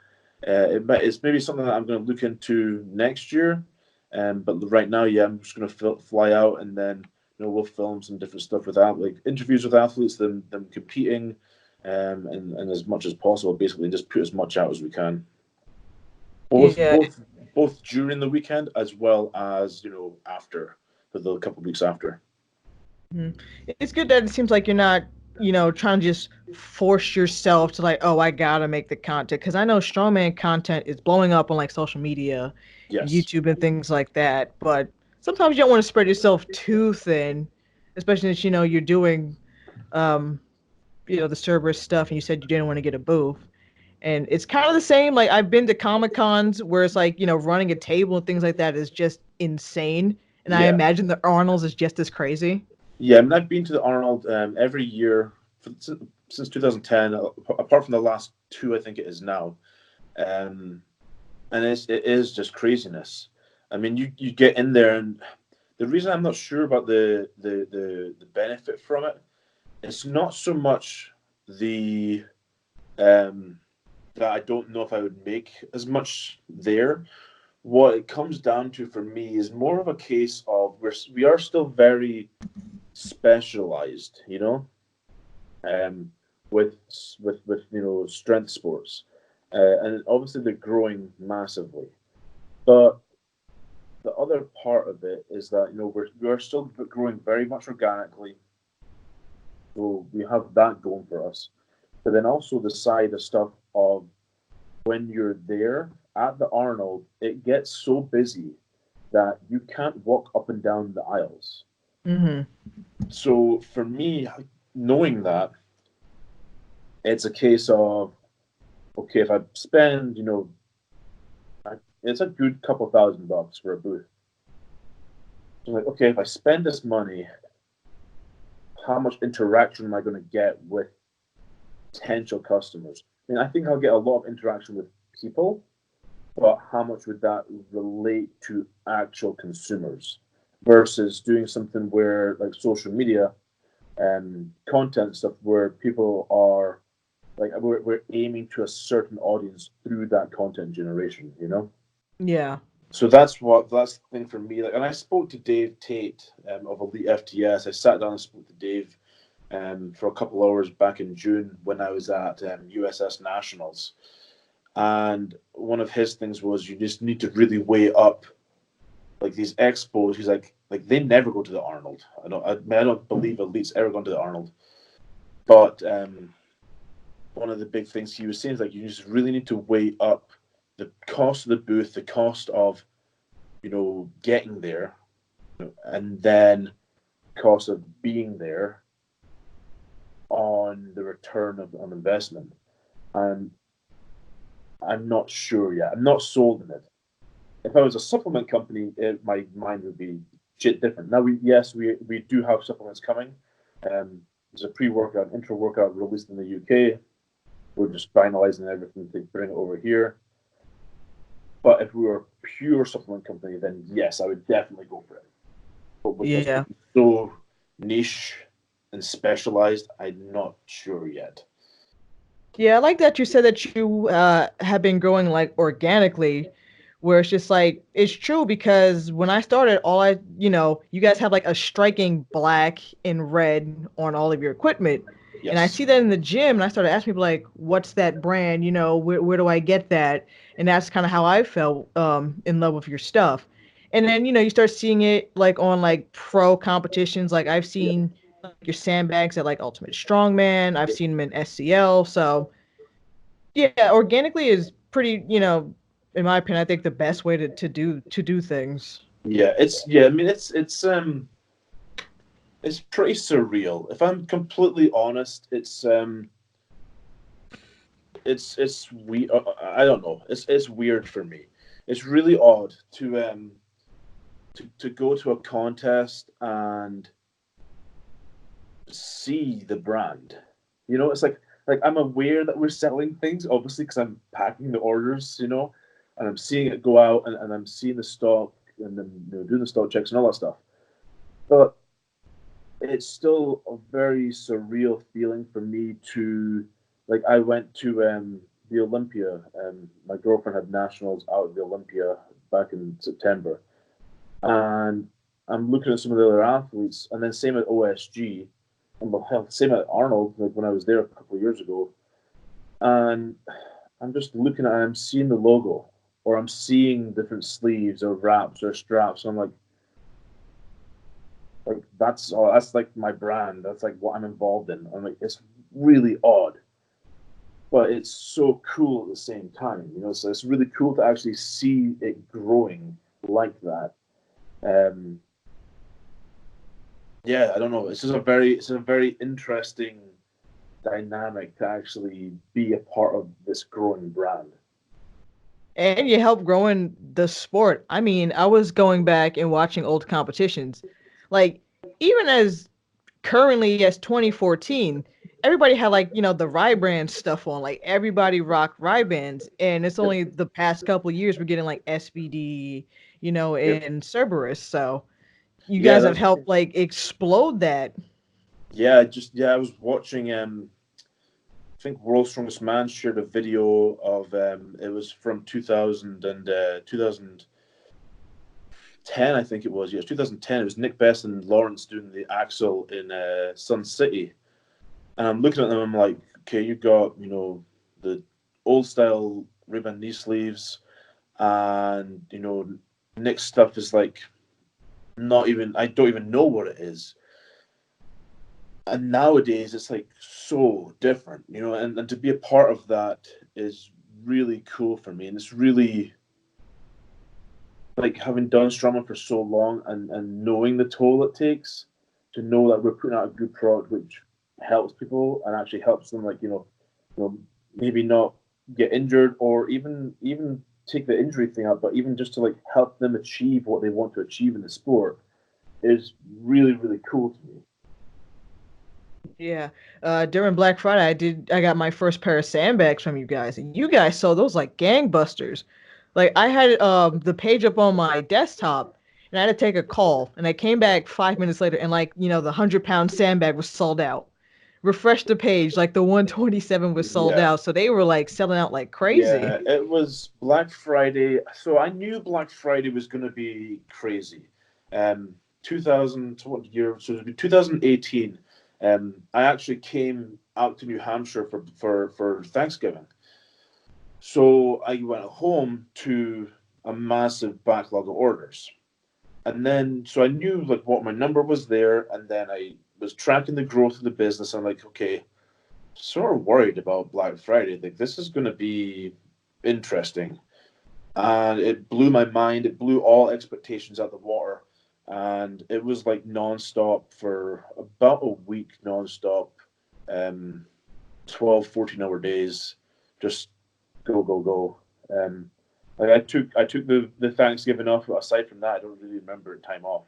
S2: it's maybe something that I'm going to look into next year. But right now, yeah, I'm just going to fly out and then we'll film some different stuff with that, like interviews with athletes, them competing, and as much as possible, basically just put as much out as we can, both
S1: Yeah.
S2: both both during the weekend as well as after for the couple of weeks after.
S1: Mhm. It's good that it seems like you're not, trying to just force yourself to like, oh, I gotta make the content. Because I know strongman content is blowing up on like social media and
S2: Yes.
S1: YouTube and things like that. But sometimes you don't want to spread yourself too thin, especially if you're doing, um, the Cerberus stuff, and you said you didn't want to get a booth. And it's kind of the same. Like I've been to Comic Cons where it's like, running a table and things like that is just insane. And I
S2: Yeah.
S1: imagine the Arnold's is just as crazy.
S2: Yeah, I mean, I've been to the Arnold every year since 2010, apart from the last two, I think it is now. Um, and it is just craziness. I mean, you get in there, and the reason I'm not sure about the benefit from it, it's not so much the um, that I don't know if I would make as much there. What it comes down to for me is more of a case of we are still very specialized, um, with strength sports, and obviously they're growing massively. But the other part of it is that we are still growing very much organically, so we have that going for us. But then also the side of stuff of when you're there at the Arnold, it gets so busy that you can't walk up and down the aisles.
S1: Hmm.
S2: So for me, knowing that, it's a case of okay, if I spend, it's a good couple $1,000 for a booth. So like, okay, if I spend this money, how much interaction am I going to get with potential customers? I mean, I think I'll get a lot of interaction with people, but how much would that relate to actual consumers versus doing something where, like social media content stuff, where people are like, we're aiming to a certain audience through that content generation.
S1: Yeah.
S2: So that's the thing for me. Like, and I spoke to Dave Tate of Elite FTS. I sat down and spoke to Dave for a couple hours back in June when I was at USS Nationals. And one of his things was you just need to really weigh up like these expos. He's like they never go to the Arnold. I don't believe Elite's ever gone to the Arnold. But one of the big things he was saying is like you just really need to weigh up the cost of the booth, the cost of getting there, and then cost of being there on the return on investment. And I'm not sure yet. I'm not sold on it. If I was a supplement company, my mind would be shit different. Now we do have supplements coming. There's a pre-workout, intra-workout released in the UK. We're just finalizing everything to bring it over here. But if we were a pure supplement company, then yes, I would definitely go for it. But with us
S1: Yeah.
S2: being so niche and specialized, I'm not sure yet.
S1: Yeah, I like that you said that you have been growing like organically, where it's just like it's true because when I started, you guys have like a striking black and red on all of your equipment, and I
S2: Yes.
S1: see that in the gym, and I started asking people like, "What's that brand? Where do I get that?" And that's kind of how I felt in love with your stuff. And then you start seeing it like on like pro competitions, like I've
S2: Yep.
S1: seen like your sandbags at like Ultimate Strongman. I've
S2: Yep.
S1: seen them in SCL. So yeah, organically is pretty, in my opinion, I think the best way to do things.
S2: Yeah. I mean, it's It's pretty surreal. If I'm completely honest, it's we. I don't know. It's weird for me. It's really odd to go to a contest and see the brand. You know, it's like I'm aware that we're selling things, obviously, because I'm packing the orders. You know, and I'm seeing it go out, and I'm seeing the stock, and then doing the stock checks and all that stuff. But it's still a very surreal feeling for me to, like, I went to the Olympia. My girlfriend had nationals out at the Olympia back in September, and I'm looking at some of the other athletes, and then same at OSG, and hell, same at Arnold, like when I was there a couple of years ago, and I'm just looking at, I'm seeing the logo, or I'm seeing different sleeves or wraps or straps, and I'm like that's like my brand. That's like what I'm involved in. I'm like, it's really odd, but it's so cool at the same time. You know, so it's really cool to actually see it growing like that. Um, yeah, I don't know. It's a very interesting dynamic to actually be a part of this growing brand.
S1: And you help growing the sport. I mean, I was going back and watching old competitions. Like, even as currently as 2014, everybody had like, the Ray-Ban stuff on. Like everybody rocked Ray-Bans. And it's
S2: Yep.
S1: only the past couple of years we're getting like SBD,
S2: Yep.
S1: and Cerberus. So you
S2: Yeah,
S1: guys have
S2: that's
S1: helped like explode that.
S2: I was watching I think World's Strongest Man shared a video of it was from 2000 and 2010, I think it was. Yeah, it was 2010. It was Nick Best and Lawrence doing the axle in Sun City, and I'm looking at them. I'm like, okay, you got the old style ribbon knee sleeves, and Nick's stuff is like not even. I don't even know what it is. And nowadays it's like so different, and to be a part of that is really cool for me. And it's really like having done Strongman for so long and knowing the toll it takes to know that we're putting out a good product which helps people and actually helps them, like, maybe not get injured or even take the injury thing out, but even just to like help them achieve what they want to achieve in the sport is really, really cool to me.
S1: Yeah. During Black Friday, I got my first pair of sandbags from you guys, and you guys sold those like gangbusters. Like I had the page up on my desktop, and I had to take a call, and I came back 5 minutes later, and like the 100-pound sandbag was sold out. Refreshed the page, like the 127 was sold
S2: Yeah.
S1: out, so they were like selling out like crazy.
S2: Yeah, it was Black Friday. So I knew Black Friday was going to be crazy. 2000, what year? So it would be 2018. I actually came out to New Hampshire for Thanksgiving. So I went home to a massive backlog of orders. And then, so I knew like what my number was there. And then I was tracking the growth of the business. I'm like, okay, sort of worried about Black Friday. Like, this is going to be interesting. And it blew my mind. It blew all expectations out the water. And it was like nonstop for about a week, nonstop, um, 12, 14-hour days, just go, go, go. Like I took the Thanksgiving off. But aside from that, I don't really remember time off.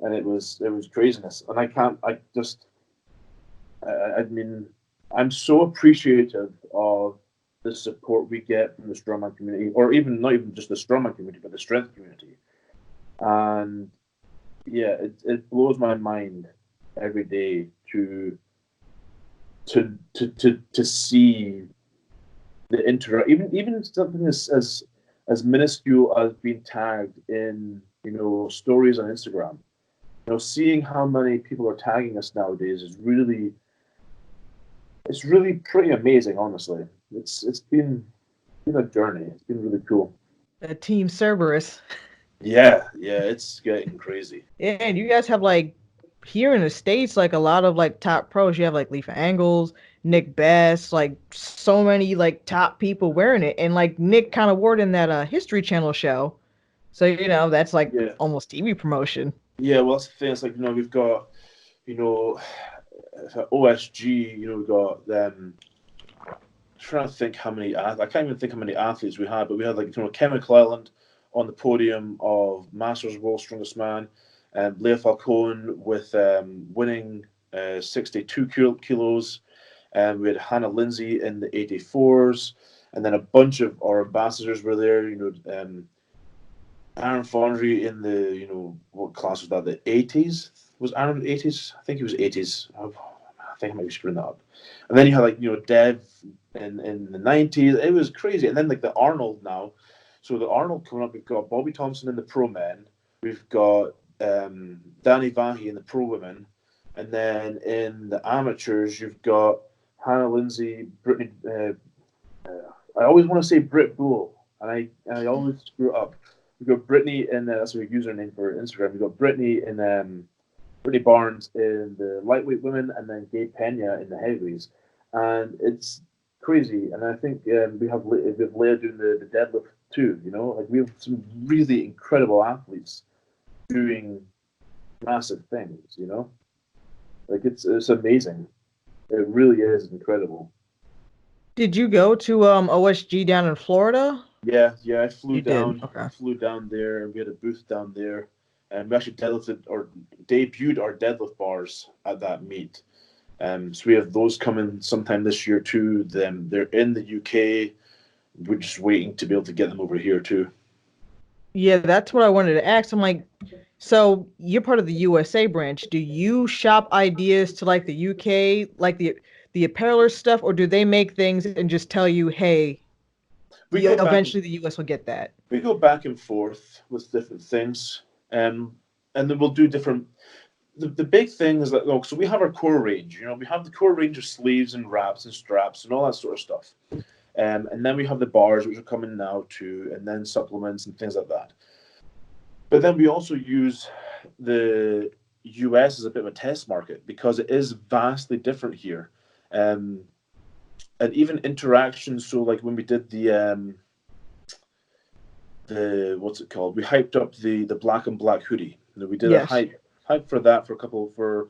S2: And it was craziness. And I mean, I'm so appreciative of the support we get from the strongman community, or even not even just the strongman community, but the strength community. And yeah, it blows my mind every day to see the interact, even something as minuscule as being tagged in stories on Instagram. Seeing how many people are tagging us nowadays is really, it's really pretty amazing, honestly. It's been a journey. It's been really cool.
S1: Team Cerberus.
S2: Yeah, it's getting crazy.
S1: Yeah, and you guys have like here in the States, like a lot of like top pros. You have like Leaf Angles, Nick Bass, like so many like top people wearing it. And like Nick kind of wore it in that History Channel show. So that's like
S2: Yeah,
S1: almost TV promotion.
S2: yeah. Well, that's the thing. It's like we've got. you know, OSG, you know, we got trying to think how many. I can't even think how many athletes we had, but we had like Ken McClelland on the podium of Masters World's Strongest Man, and Leah Falcone with winning 62 kilos, and we had Hannah Lindsay in the 84s, and then a bunch of our ambassadors were there. Aaron Fondry in the what class was that? The 80s. Was Aaron in the 80s? I think he was 80s. I think I might be screwing that up. And then you had Dev in the 90s. It was crazy. And then like the Arnold now. So the Arnold coming up, we've got Bobby Thompson in the pro men. We've got Danny Vahi in the pro women. And then in the amateurs, you've got Hannah Lindsay, Brittany. I always want to say Britt Bull, and I always screw it up. We've got Brittany in that's her username for Instagram. We've got Brittany in Brittany Barnes in the lightweight women, and then Gabe Pena in the heavyweights. And it's crazy. And I think we have Leah doing the deadlift too. Like we have some really incredible athletes doing massive things. Like it's amazing. It really is incredible.
S1: Did you go to OSG down in Florida?
S2: Yeah, I flew
S1: You
S2: down.
S1: did. Okay.
S2: Flew down there, and we had a booth down there, and we actually debuted our deadlift bars at that meet. So we have those coming sometime this year too. They're in the UK. We're just waiting to be able to get them over here too.
S1: Yeah, that's what I wanted to ask. I'm like, so you're part of the USA branch. Do you shop ideas to like the UK, like the apparel stuff, or do they make things and just tell you, hey, eventually the US will get that?
S2: We go back and forth with different things, and then we'll do different. The big thing is that so we have our core range. We have the core range of sleeves and wraps and straps and all that sort of stuff. And then we have the bars, which are coming now too, and then supplements and things like that. But then we also use the US as a bit of a test market because it is vastly different here. And even interactions, so like when we did the what's it called? We hyped up the black and black hoodie. We did a hype for that for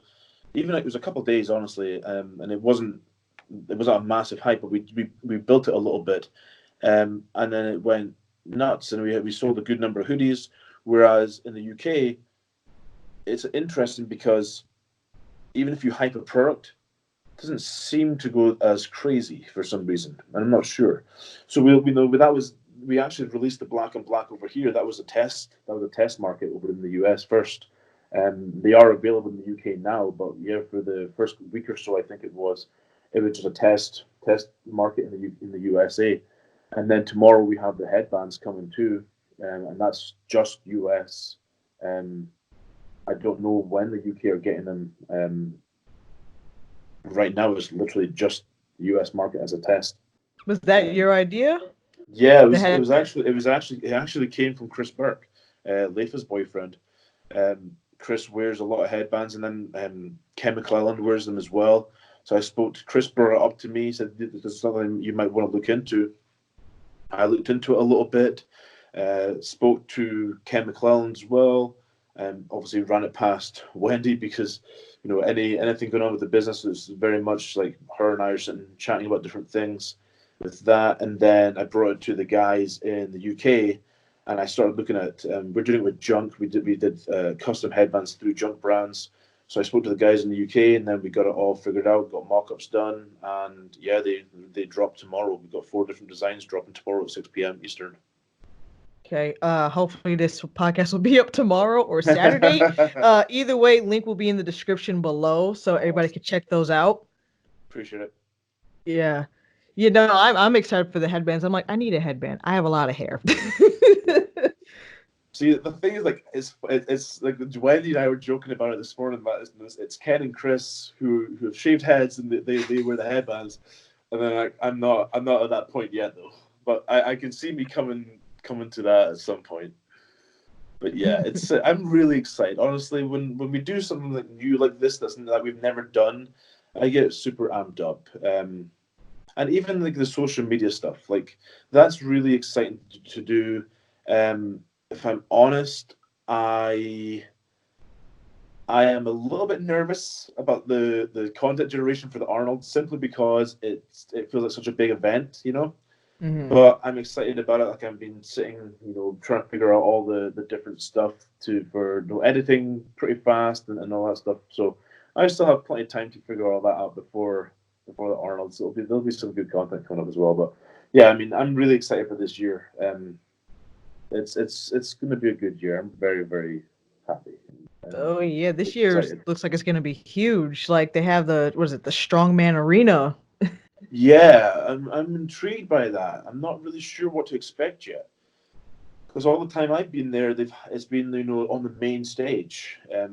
S2: even it was a couple of days, honestly, and it wasn't a massive hype, but we built it a little bit, and then it went nuts, and we sold a good number of hoodies. Whereas in the UK, it's interesting because even if you hype a product, it doesn't seem to go as crazy for some reason, and I'm not sure. So we actually released the black and black over here. That was a test. That was a test market over in the US first. They are available in the UK now, but yeah, for the first week or so, I think it was just a test market in the USA. And then tomorrow we have the headbands coming too, and that's just US. I don't know when the UK are getting them. Right now, it's literally just the US market as a test.
S1: Was that your idea?
S2: Yeah, it actually came from Chris Burke, Leifa's boyfriend. Chris wears a lot of headbands, and then Ken McClelland wears them as well. So I spoke to Chris, brought it up to me, said this is something you might want to look into. I looked into it a little bit, spoke to Ken McClelland as well, and obviously ran it past Wendy because anything going on with the business is very much like her and I are sitting chatting about different things with that. And then I brought it to the guys in the UK, and I started looking at we're doing it with Junk. We did custom headbands through Junk Brands. So I spoke to the guys in the UK, and then we got it all figured out, got mock-ups done, and yeah, they drop tomorrow. We've got 4 different designs dropping tomorrow at 6 p.m. Eastern.
S1: Okay. Hopefully this podcast will be up tomorrow or Saturday. Either way, link will be in the description below, so everybody can check those out.
S2: Appreciate it.
S1: Yeah. I'm excited for the headbands. I'm like, I need a headband. I have a lot of hair.
S2: See, the thing is, like, it's like Wendy and I were joking about it this morning. That it's Ken and Chris who have shaved heads and they wear the headbands, and then I'm not at that point yet though. But I can see me coming to that at some point. But yeah, I'm really excited. Honestly, when we do something like new like this that we've never done, I get super amped up. And even like the social media stuff, like that's really exciting to do. If I'm honest, I I am a little bit nervous about the content generation for the Arnold, simply because it feels like such a big event, you know.
S1: Hmm.
S2: But I'm excited about it. Like, I've been sitting, trying to figure out all the different stuff for editing pretty fast and all that stuff. So I still have plenty of time to figure all that out before the Arnold. So there'll be some good content coming up as well. But yeah, I mean, I'm really excited for this year. It's going to be a good year. I'm very, very happy and
S1: Oh yeah, this year
S2: excited.
S1: looks like it's gonna be huge. Like they have the what is it, the Strongman Arena.
S2: Yeah, I'm intrigued by that. I'm not really sure what to expect yet, because all the time I've been there, it's been on the main stage. That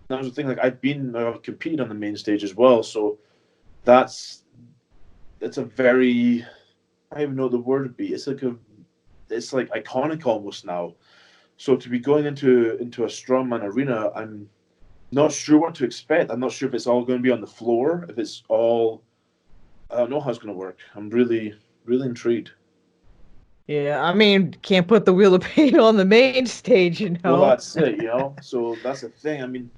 S2: was the thing. Like, I've competed on the main stage as well, so that's it's a very, I don't even know what the word would be. It's like iconic almost now. So to be going into a strongman arena, I'm not sure what to expect. I'm not sure if it's all going to be on the floor, if it's all. I don't know how it's going to work. I'm really, really intrigued.
S1: Yeah, I mean, can't put the wheel of pain on the main stage, you
S2: Well,
S1: know.
S2: that's it. So that's the thing. I mean,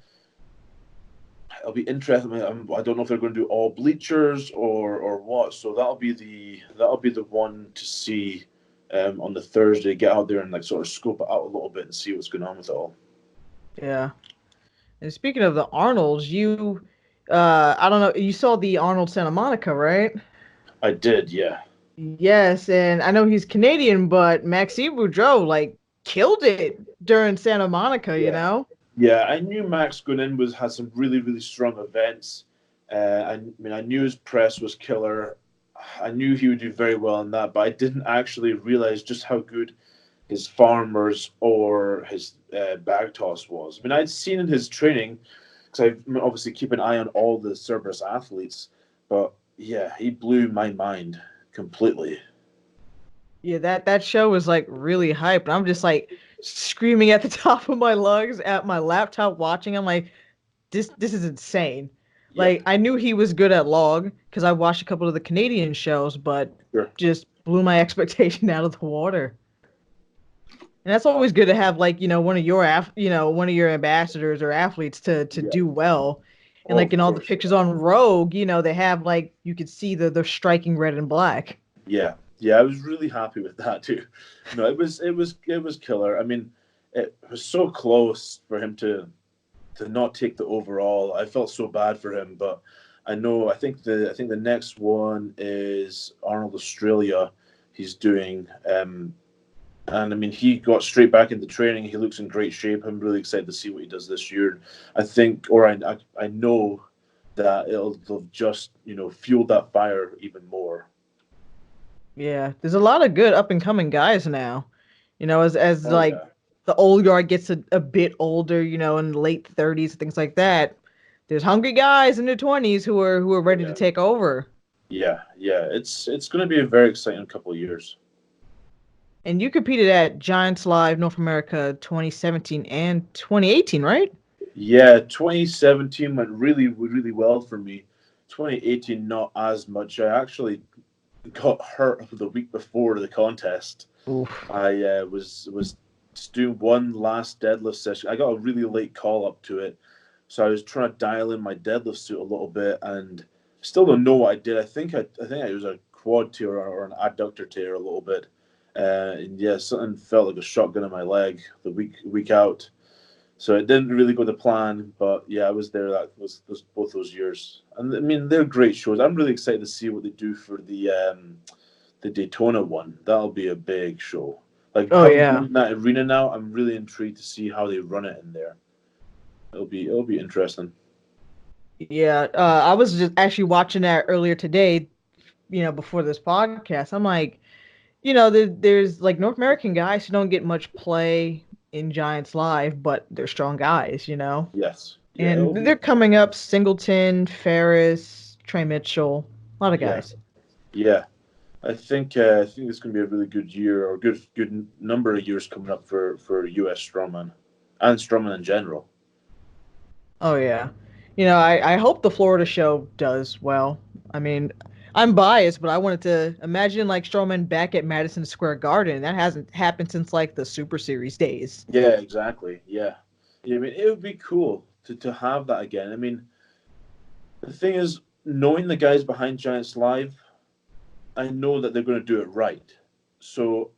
S2: it'll be interesting. I don't know if they're going to do all bleachers or what. So that'll be the one to see on the Thursday. Get out there and like sort of scope it out a little bit and see what's going on with it all.
S1: Yeah. And speaking of the Arnolds, I don't know, you saw the Arnold Santa Monica, right?
S2: I did, yeah,
S1: Yes, and I know he's Canadian, but Maxime Boudreault like killed it during Santa Monica, you
S2: yeah,
S1: know?
S2: yeah. I knew Max going in had some really really strong events. I mean, I knew his press was killer. I knew he would do very well in that, but I didn't actually realize just how good his farmers or his bag toss was. I mean, I'd seen in his training, because I obviously keep an eye on all the Cerberus athletes, but yeah, he blew my mind completely.
S1: Yeah, that show was like really hype. And I'm just like screaming at the top of my lungs at my laptop watching. I'm like, this is insane.
S2: Yep,
S1: Like I knew he was good at log because I watched a couple of the Canadian shows, but
S2: sure.
S1: just blew my expectation out of the water. And that's always good to have like, one of your ambassadors or athletes to
S2: Yeah.
S1: do well. And
S2: Oh,
S1: like
S2: of
S1: in all the
S2: course.
S1: pictures on Rogue, they have like you could see the striking red and black.
S2: Yeah, yeah. I was really happy with that too. No, it was killer. I mean, it was so close for him to not take the overall. I felt so bad for him, but I know I think the next one is Arnold Australia. He's doing, and I mean, he got straight back into training. He looks in great shape. I'm really excited to see what he does this year. I think, or I know that it'll just fuel that fire even more.
S1: Yeah, there's a lot of good up and coming guys now. As
S2: Oh
S1: like
S2: yeah,
S1: the old guard gets a bit older, in the late 30s, things like that. There's hungry guys in their 20s who are ready to
S2: yeah,
S1: take over.
S2: yeah, yeah. It's going to be a very exciting couple of years.
S1: And you competed at Giants Live North America 2017 and 2018, right?
S2: Yeah, 2017 went really, really well for me. 2018, not as much. I actually got hurt the week before the contest.
S1: Oof.
S2: I was doing one last deadlift session. I got a really late call up to it, so I was trying to dial in my deadlift suit a little bit, and still don't know what I did. I think it was a quad tear or an adductor tear a little bit, and yeah, something felt like a shotgun in my leg the week out. So it didn't really go to plan, but yeah, I was there. That was both those years, and I mean they're great shows. I'm really excited to see what they do for the Daytona one. That'll be a big show. Like,
S1: Oh
S2: having
S1: yeah.
S2: been in that arena now, I'm really intrigued to see how they run it in there. It'll be interesting.
S1: Yeah. I was just actually watching that earlier today, before this podcast. I'm like, there's like North American guys who don't get much play in Giants Live, but they're strong guys.
S2: Yes. Yeah.
S1: And
S2: It'll
S1: they're
S2: be.
S1: coming up Singleton, Ferris, Trey Mitchell, a lot of
S2: Yeah.
S1: guys.
S2: Yeah. I think it's going to be a really good year, or good number of years coming up for U.S. strongman and strongman in general.
S1: Oh yeah. I hope the Florida show does well. I mean, I'm biased, but I wanted to imagine like Strowman back at Madison Square Garden. That hasn't happened since like the Super Series days.
S2: Yeah. Exactly. Yeah. Yeah. I mean, it would be cool to have that again. I mean, the thing is, knowing the guys behind Giants Live, I know that they're going to do it right. So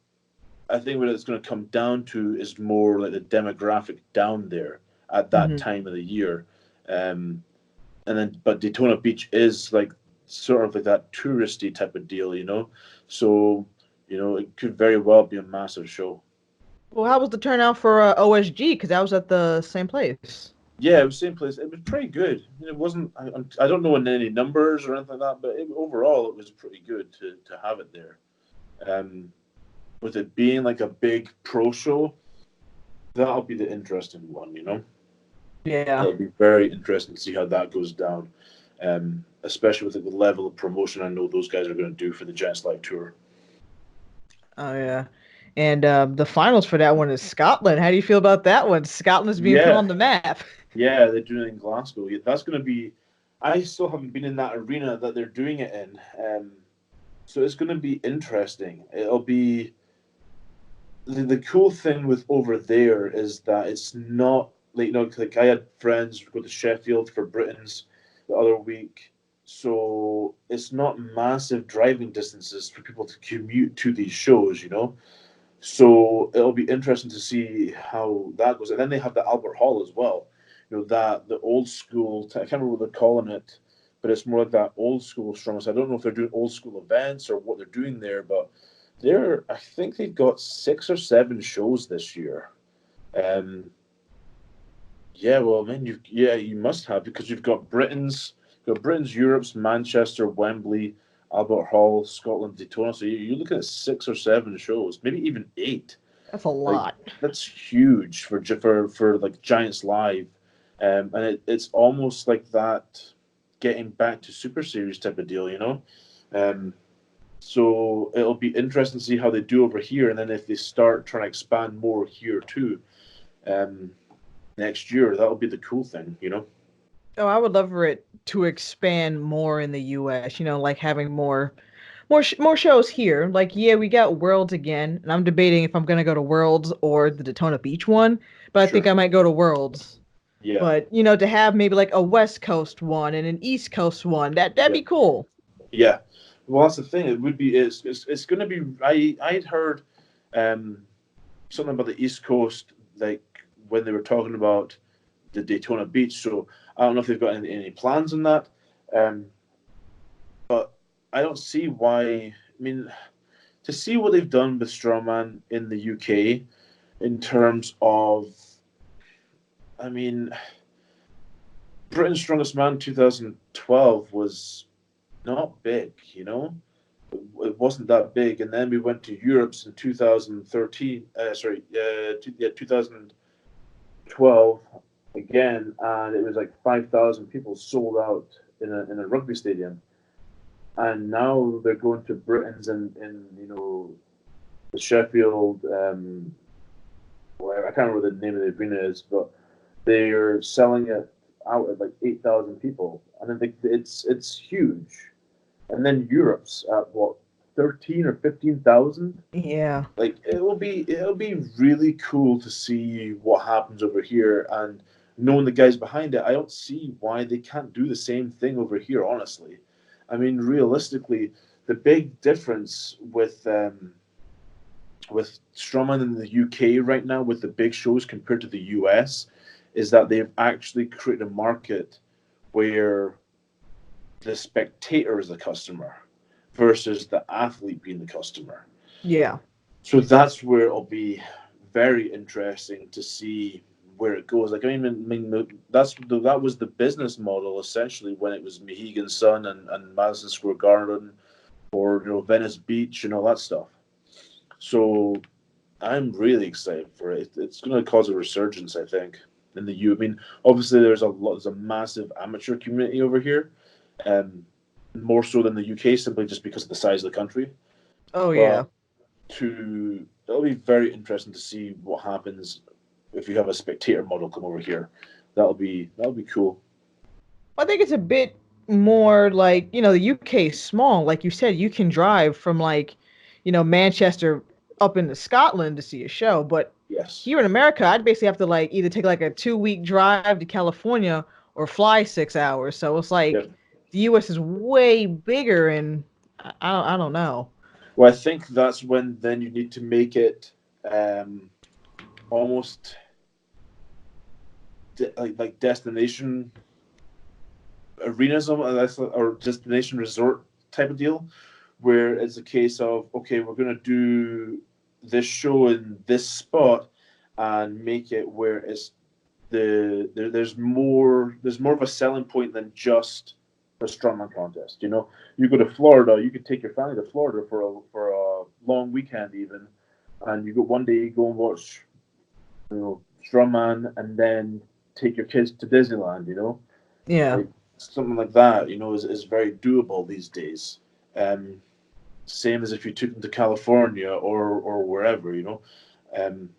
S2: I think what it's going to come down to is more like the demographic down there at that time of the year. And then, but Daytona Beach is like sort of like that touristy type of deal, you know. So, you know, it could very well be a massive show.
S1: Well, how was the turnout for OSG? Because I was at the same place.
S2: Yeah, it was same place. It was pretty good. It wasn't. I don't know any numbers or anything like that, but overall, it was pretty good to have it there. With it being like a big pro show, that'll be the interesting one, you know.
S1: Yeah.
S2: It'll be very interesting to see how that goes down, especially with the level of promotion I know those guys are going to do for the Giants Live Tour.
S1: Oh yeah. And the finals for that one is Scotland. How do you feel about that one? Scotland is being put on the map.
S2: Yeah, they're doing it in Glasgow. That's going to be. I still haven't been in that arena that they're doing it in, so it's going to be interesting. It'll be. The cool thing with over there is that it's not like I had friends go to Sheffield for Britons the other week, so it's not massive driving distances for people to commute to these shows, you know. So it'll be interesting to see how that goes. And then they have the Albert Hall as well. You know, that the old school, I can't remember what they're calling it, but it's more like that old school Strongman. So I don't know if they're doing old school events or what they're doing there, but I think they've got 6 or 7 shows this year. Yeah, well, man, you must have, because you've got Britain's, Europe's, Manchester, Wembley, Albert Hall, Scotland, Daytona. So you're looking at 6 or 7 shows, maybe even 8.
S1: That's a lot.
S2: That's huge for like Giants Live, and it's almost like that getting back to Super Series type of deal, you know. So it'll be interesting to see how they do over here, and then if they start trying to expand more here too, next year, that'll be the cool thing, you know.
S1: Oh, I would love for it to expand more in the U.S. You know, like having more shows here. Like, yeah, we got Worlds again, and I'm debating if I'm gonna go to Worlds or the Daytona Beach one. But I think I might go to Worlds.
S2: Yeah.
S1: But you know, to have maybe like a West Coast one and an East Coast one, that'd be cool.
S2: Yeah. Well, that's the thing. It would be. It's going to be. I'd heard something about the East Coast, like when they were talking about the Daytona Beach. So I don't know if they've got any plans on that. But I don't see why. I mean, to see what they've done with Strongman in the UK, in terms of, I mean, Britain's Strongest Man 2012 was not big, you know. It wasn't that big, and then we went to Europe's in 2013. 2012 again, and it was like 5,000 people sold out in a rugby stadium. And now they're going to Britain's in you know, the Sheffield. Well, I can't remember the name of the arena is, but they're selling it out at like 8,000 people, and I think it's huge. And then Europe's at what, 13 or 15,000?
S1: Yeah.
S2: Like it'll be really cool to see what happens over here, and knowing the guys behind it, I don't see why they can't do the same thing over here. Honestly, I mean, realistically, the big difference with Strongman in the UK right now, with the big shows compared to the US, is that they've actually created a market where the spectator is the customer versus the athlete being the customer.
S1: Yeah.
S2: So that's where it'll be very interesting to see where it goes. Like, I mean that was the business model essentially when it was Mohegan Sun and Madison Square Garden, or you know, Venice Beach and all that stuff. So I'm really excited for it. It's going to cause a resurgence, I think, in the U. I mean, obviously there's a massive amateur community over here, more so than the UK, simply just because of the size of the country.
S1: Oh yeah.
S2: It'll be very interesting to see what happens if you have a spectator model come over here. That'll be cool.
S1: I think it's a bit more like, you know, the UK is small. Like you said, you can drive from like, you know, Manchester up into Scotland to see a show, but
S2: Yes.
S1: Here in America, I'd basically have to like either take like a 2 week drive to California or fly 6 hours. So it's
S2: Yeah.
S1: like the U.S. is way bigger, and I don't know.
S2: Well, I think that's when then you need to make it um, almost like destination arenas or destination resort type of deal, where it's a case of, okay, we're going to do this show in this spot and make it where it's there's more of a selling point than just a strongman contest. You go to Florida, you could take your family to Florida for a long weekend even, and you go one day, you go and watch strongman, and then take your kids to Disneyland.
S1: Yeah.
S2: Like something like that. Is very doable these days. Um, Same as if you took them to California or wherever. Um,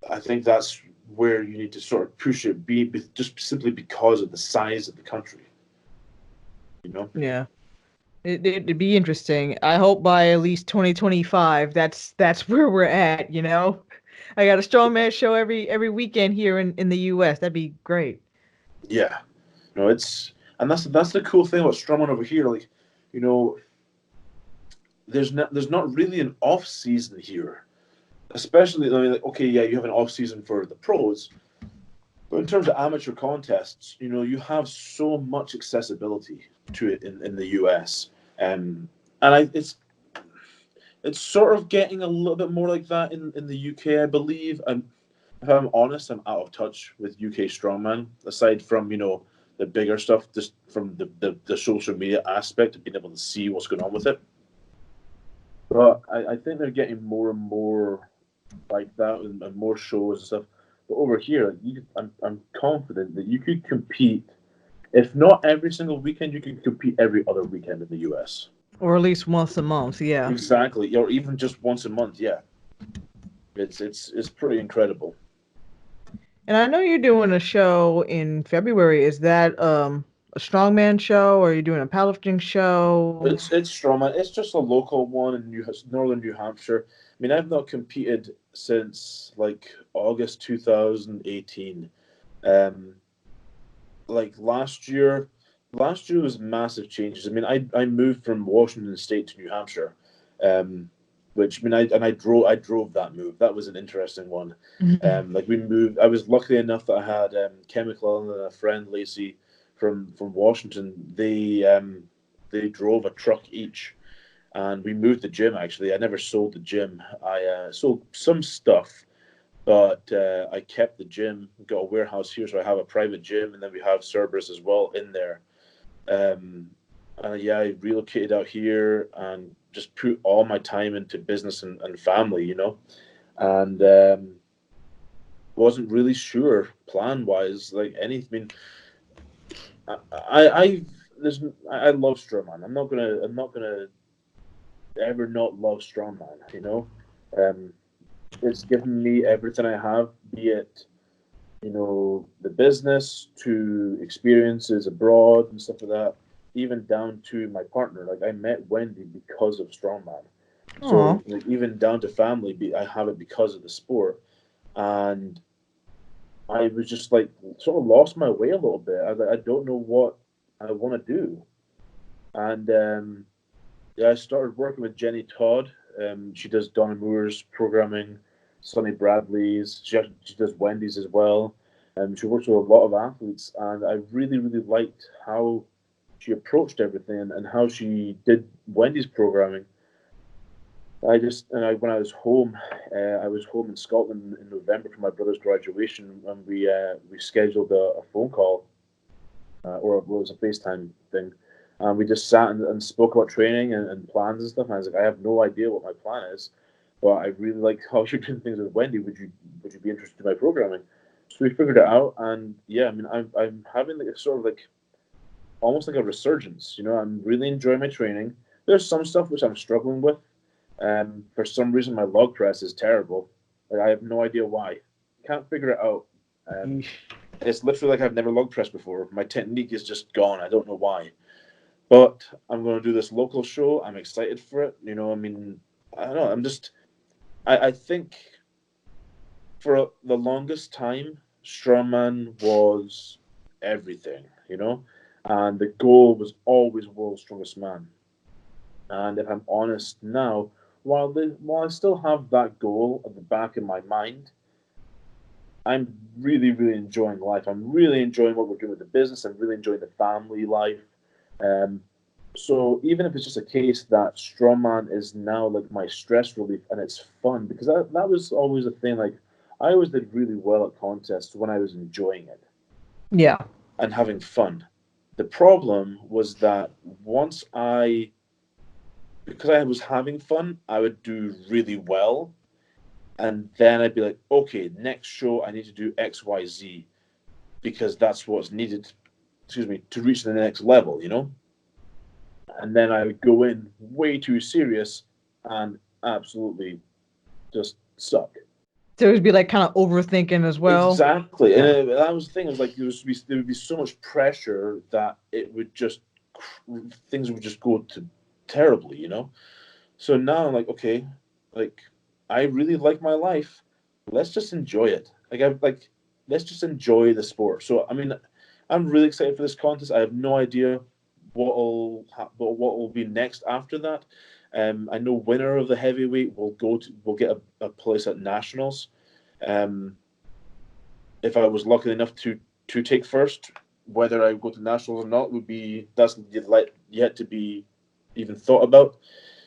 S2: I think that's where you need to sort of push it, just simply because of the size of the country.
S1: Yeah. It'd be interesting. I hope by at least 2025, that's where we're at, you know? I got a strongman show every weekend here in the US. That'd be great.
S2: Yeah, and that's the cool thing about strongman over here. Like, you know, there's not really an off season here, especially. I mean, like, okay, yeah, you have an off season for the pros, but in terms of amateur contests, you have so much accessibility to it in the US. And it's sort of getting a little bit more like that in the UK, I believe. And if I'm honest, I'm out of touch with UK strongman. Aside from the bigger stuff, just from the social media aspect of being able to see what's going on with it. But I think they're getting more and more like that, and more shows and stuff. But over here, I'm confident that you could compete. If not every single weekend, you could compete every other weekend in the US.
S1: Or at least once a month, yeah.
S2: Exactly, or even just once a month. Yeah, it's pretty incredible.
S1: And I know you're doing a show in February. Is that a strongman show, or are you doing a powerlifting show?
S2: It's Strongman. It's just a local one in northern New Hampshire. I mean, I've not competed since like August 2018. Um, like last year was massive changes. I mean, I moved from Washington State to New Hampshire, um, which, I mean, I drove that move. That was an interesting one. Like, we moved. I was lucky enough that I had Ken McClellan and a friend, Lacey, from Washington. They drove a truck each, and we moved the gym. Actually, I never sold the gym. I sold some stuff, but I kept the gym. Got a warehouse here, so I have a private gym, and then we have Cerberus as well in there. Um, yeah, I relocated out here and just put all my time into business and family, and wasn't really sure plan wise, like anything. I mean, I love strongman. I'm not gonna ever not love strongman. Um, it's given me everything I have, be it the business to experiences abroad and stuff like that, even down to my partner. Like, I met Wendy because of strongman.
S1: Aw.
S2: So, like, even down to family, I have it because of the sport. And I was just like sort of lost my way a little bit. I don't know what I want to do. And yeah, I started working with Jenny Todd. She does Donna Moore's programming, Sonny Bradley's. She does Wendy's as well. She works with a lot of athletes, and I really, really liked how she approached everything and how she did Wendy's programming. When I was home in Scotland in November for my brother's graduation, and we scheduled a phone call, or it was a FaceTime thing. And we just sat and spoke about training and plans and stuff. And I was like, I have no idea what my plan is, but I really like how you're doing things with Wendy. Would you be interested in my programming? So we figured it out, and yeah, I mean, I'm having like a sort of like almost like a resurgence. I'm really enjoying my training. There's some stuff which I'm struggling with. For some reason, my log press is terrible. Like, I have no idea why. Can't figure it out. Um,
S1: Yeesh.
S2: it's literally like I've never log pressed before. My technique is just gone. I don't know why. But I'm going to do this local show. I'm excited for it. I mean, I don't know. I think for the longest time, strongman was everything, and the goal was always world's strongest man. And if I'm honest now, while I still have that goal at the back of my mind, I'm really, really enjoying life. I'm really enjoying what we're doing with the business. I'm really enjoying the family life. Um, so even if it's just a case that strongman is now like my stress relief and it's fun, because that was always a thing. Like I always did really well at contests when I was enjoying it
S1: Yeah.
S2: and having fun. The problem was that once because I was having fun, I would do really well. And then I'd be like, okay, next show I need to do X, Y, Z because that's what's needed, to reach the next level. And then I would go in way too serious and absolutely just suck.
S1: So it would be like kind of overthinking as well.
S2: Exactly.
S1: Yeah.
S2: And that was the thing. It was like there would be so much pressure that it would just things would just go to terribly. So now I'm like, okay, like I really like my life. Let's just enjoy it. Let's just enjoy the sport. So I mean, I'm really excited for this contest. I have no idea what will be next after that. I know winner of the heavyweight will get a place at nationals. Um, if I was lucky enough to take first, whether I go to nationals or not that's yet to be even thought about.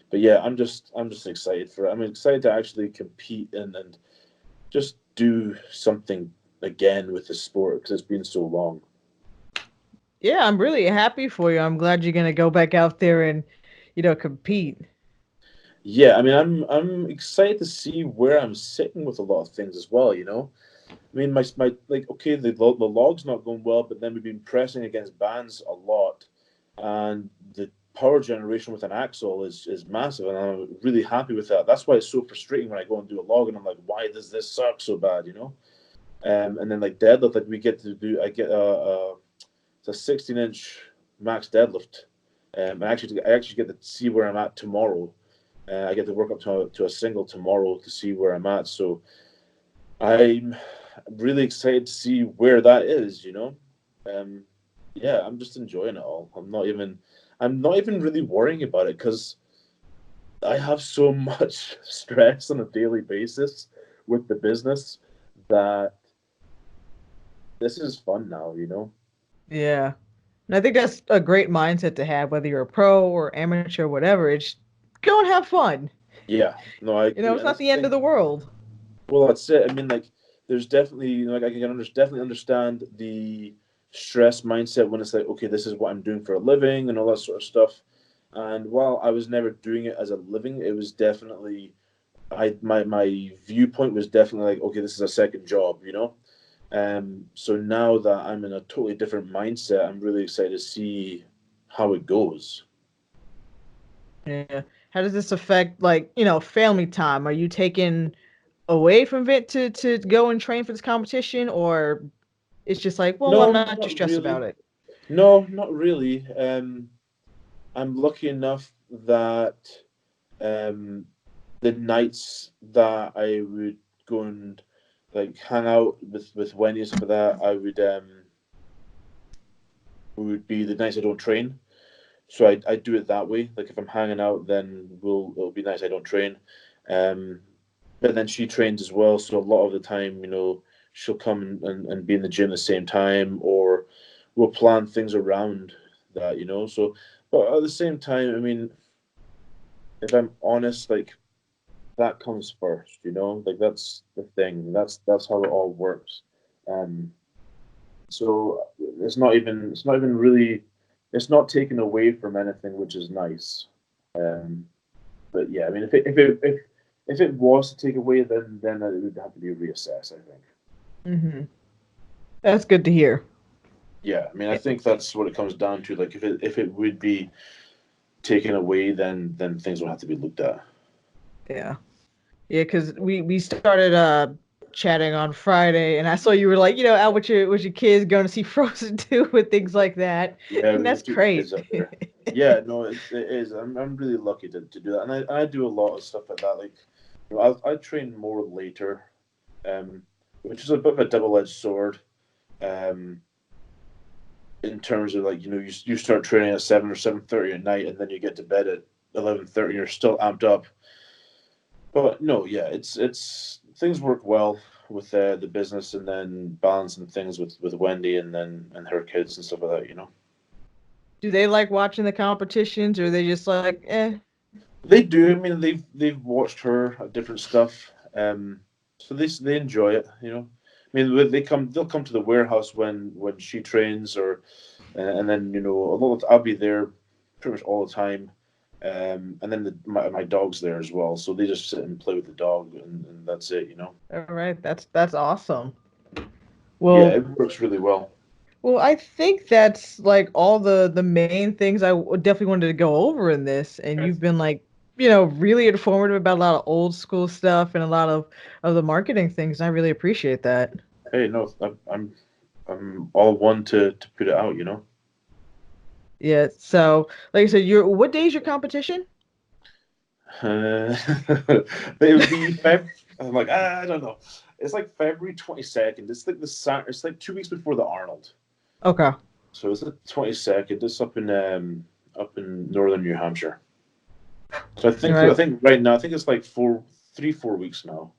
S2: But yeah, I'm just excited for it. I'm excited to actually compete and just do something again with the sport because it's been so long.
S1: Yeah, I'm really happy for you. I'm glad you're gonna go back out there and, compete.
S2: Yeah, I mean, I'm excited to see where I'm sitting with a lot of things as well. I mean, my like okay, the log's not going well, but then we've been pressing against bands a lot, and the power generation with an axle is massive, and I'm really happy with that. That's why it's so frustrating when I go and do a log, and I'm like, why does this suck so bad? And then like deadlift, like we get to do, I get it's a 16-inch max deadlift, I actually get to see where I'm at tomorrow. I get to work up to a single tomorrow to see where I'm at. So I'm really excited to see where that is. Um, yeah, I'm just enjoying it all. I'm not even really worrying about it because I have so much stress on a daily basis with the business that this is fun now.
S1: Yeah. And I think that's a great mindset to have, whether you're a pro or amateur, whatever. It's go and have fun.
S2: Yeah, no, I agree,
S1: It's
S2: and
S1: not
S2: that's
S1: the
S2: the
S1: end of
S2: thing.
S1: the world.
S2: Well, that's it. I mean, like, there's definitely, like, definitely understand the stress mindset when it's like, okay, this is what I'm doing for a living and all that sort of stuff. And while I was never doing it as a living, it was definitely, my viewpoint was definitely like, okay, this is a second job. So now that I'm in a totally different mindset, I'm really excited to see how it goes.
S1: Yeah. How does this affect, like, family time? Are you taking away from it to go and train for this competition, or it's just like, well, I'm
S2: No,
S1: not too
S2: not
S1: stressed about
S2: really.
S1: it?
S2: No, not really. I'm lucky enough that um, the nights that I would go and like hang out with Wendy and stuff like that, I would be the nights I don't train. So I do it that way. Like if I'm hanging out, then it'll be nice I don't train. Um, but then she trains as well, so a lot of the time, she'll come and be in the gym at the same time, or we'll plan things around that. So, but at the same time, I mean, if I'm honest, like that comes first. Like that's the thing. That's how it all works. Um, so it's not even really it's not taken away from anything, which is nice. Um, but yeah, I mean, if it was to take away, then it would have to be reassessed, I think.
S1: Hmm. That's good to hear.
S2: Yeah, I mean, I
S1: Yeah.
S2: think that's what it comes down to. Like, if it would be taken away, then things would have to be looked at.
S1: Yeah. Yeah, because we started chatting on Friday, and I saw you were like, out with your kids going to see Frozen 2 and things like that,
S2: Yeah,
S1: and
S2: we
S1: that's
S2: took the
S1: great.
S2: kids up there. Yeah, no, it is. I'm really lucky to do that, and I do a lot of stuff like that. Like, I train more later. which is a bit of a double-edged sword. In terms of like, you start training at 7 or 7:30 at night, and then you get to bed at 11:30, and you're still amped up. But no, yeah, it's things work well with the business, and then balancing things with Wendy and her kids and stuff like that.
S1: Do they like watching the competitions, or are they just like, eh?
S2: They do. I mean, they've watched her at different stuff, so they enjoy it. I mean, they'll come to the warehouse when she trains, or and then I'll be there pretty much all the time, and then my dog's there as well, so they just sit and play with the dog, and that's it.
S1: All right, that's awesome.
S2: Yeah,
S1: Well,
S2: it works really well.
S1: well, I think that's like all the main things definitely wanted to go over in this, and you've been like, really informative about a lot of old school stuff and a lot of the marketing things. And I really appreciate that.
S2: Hey, no, I'm all one to put it out.
S1: Yeah. So, like I said, what day is your competition?
S2: It would be I'm like, I don't know. It's like February 22nd. It's like it's like 2 weeks before the Arnold.
S1: Okay.
S2: So it's the 22nd. It's up in northern New Hampshire. So
S1: All
S2: I
S1: right.
S2: think right now, I think it's like 4 weeks now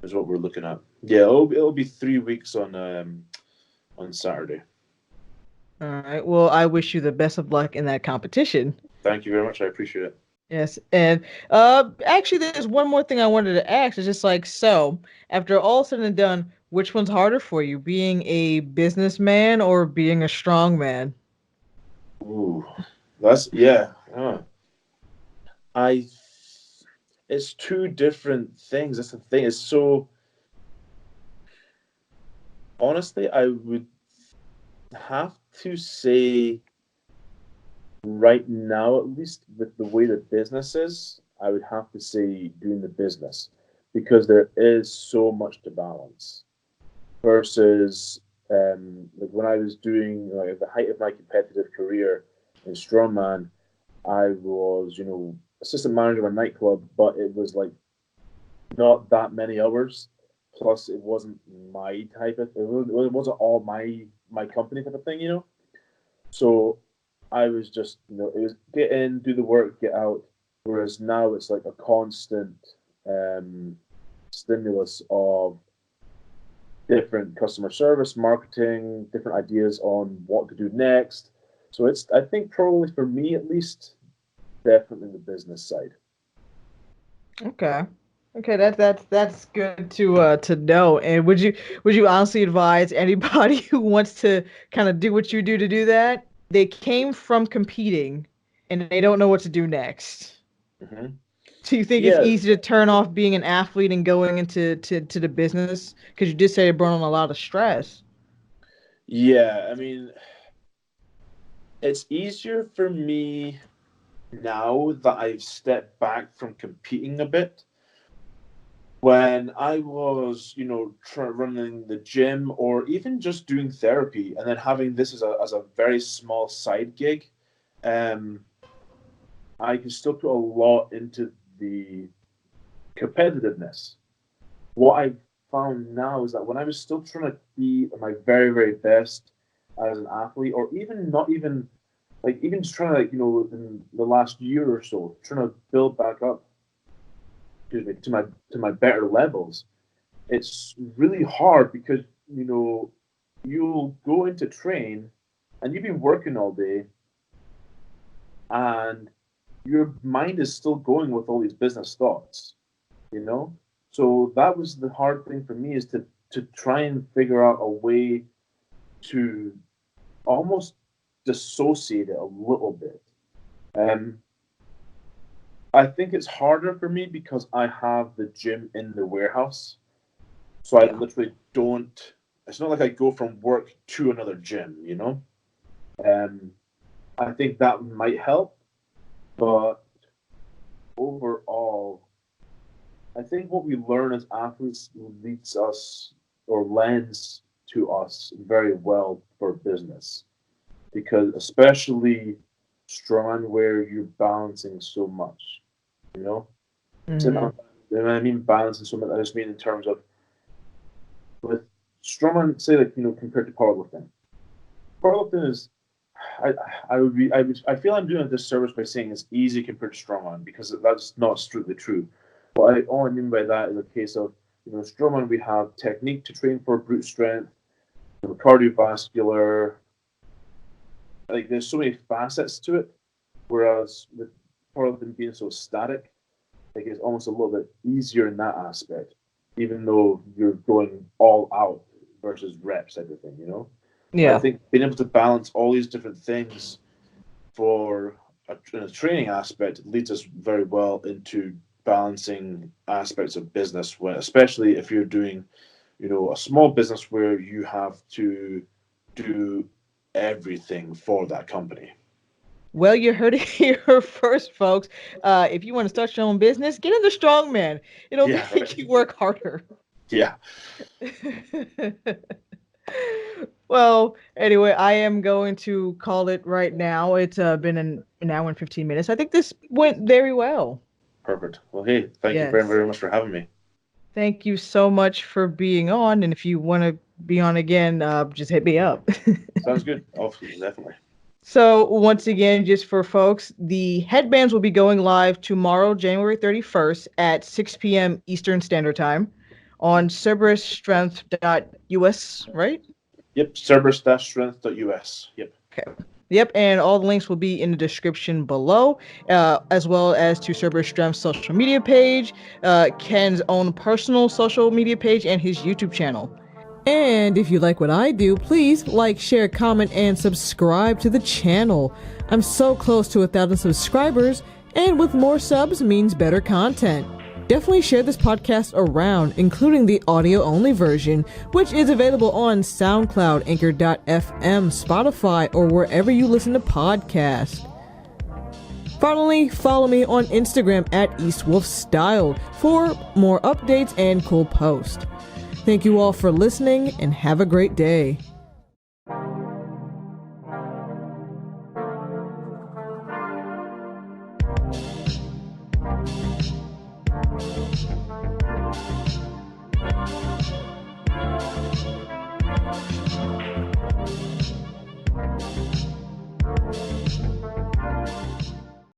S2: is what we're looking at. Yeah, it'll be 3 weeks on Saturday.
S1: All right. Well, I wish you the best of luck in that competition.
S2: Thank you very much. I appreciate it.
S1: Yes, and actually, there's one more thing I wanted to ask. It's just like, so after all said and done, which one's harder for you, being a businessman or being a strong man?
S2: Ooh, that's yeah. I It's two different things. That's the thing. It's so honestly, I would have to say right now, at least with the way the business is, I would have to say doing the business because there is so much to balance versus like when I was doing like at the height of my competitive career in Strongman, I was assistant manager of a nightclub, but it was like not that many hours. Plus, it wasn't my type of. It wasn't all my company type of thing. So I was just, it was get in, do the work, get out. Whereas now it's like a constant um, stimulus of different customer service, marketing, different ideas on what to do next. So I think probably for me at least, definitely the business side.
S1: Okay. Okay, that's good to know. And would you honestly advise anybody who wants to kind of do what you do to do that? They came from competing and they don't know what to do next.
S2: Hmm.
S1: Do you think it's
S2: Yeah,
S1: easy to turn off being an athlete and going into the business? Because you did say it brought on a lot of stress.
S2: yeah. I mean, it's easier for me now that I've stepped back from competing a bit. When I was, running the gym or even just doing therapy, and then having this as a very small side gig, um, I can still put a lot into the competitiveness. What I found now is that when I was still trying to be at my very, very best as an athlete, or even not even like even just trying to in the last year or so, trying to build back up, excuse me, to my better levels, it's really hard because you'll go into train and you've been working all day and your mind is still going with all these business thoughts, you know? So that was the hard thing for me is to try and figure out a way to almost dissociate it a little bit. Um, I think it's harder for me because I have the gym in the warehouse. So I
S1: Yeah.
S2: literally don't, it's not like I go from work to another gym. Um, I think that might help, but overall, I think what we learn as athletes leads us or lends to us very well for business because especially strong where you're balancing so much, you know. So
S1: Hmm.
S2: when I mean balancing so much, I just mean in terms of with strongman, say like compared to powerlifting. Powerlifting is, I feel I'm doing a disservice by saying it's easy compared to strongman because that's not strictly true. But all I mean by that is a case of strongman we have technique to train for brute strength, cardiovascular. Like there's so many facets to it, whereas with powerlifting being so static, like it's almost a little bit easier in that aspect, even though you're going all out versus reps, everything,
S1: Yeah.
S2: I think being able to balance all these different things for a training aspect leads us very well into balancing aspects of business, especially if you're doing, a small business where you have to do everything for that company.
S1: Well, you heard it here first, folks. If you want to start your own business, get into Strongman. It'll make you work harder.
S2: Yeah.
S1: Well, anyway, I am going to call it right now. It's been an hour and 15 minutes. I think this went very well.
S2: Perfect. Well, hey, thank you very, very much for having me.
S1: Thank you so much for being on. And if you want to be on again, just hit me up.
S2: Sounds good. Oh, definitely.
S1: So once again, just for folks, the headbands will be going live tomorrow, January 31st at 6 p.m. Eastern Standard Time on cerberusstrength.us, right?
S2: Yep, cerberus-strength.us. Yep.
S1: Okay. Yep, and all the links will be in the description below, as well as to Cerberus Strength's social media page, Ken's own personal social media page, and his YouTube channel. And if you like what I do, please like, share, comment, and subscribe to the channel. I'm so close to 1,000 subscribers, and with more subs means better content. Definitely share this podcast around, including the audio-only version, which is available on SoundCloud, Anchor.fm, Spotify, or wherever you listen to podcasts. Finally, follow me on Instagram at EastWolfStyle for more updates and cool posts. Thank you all for listening, and have a great day.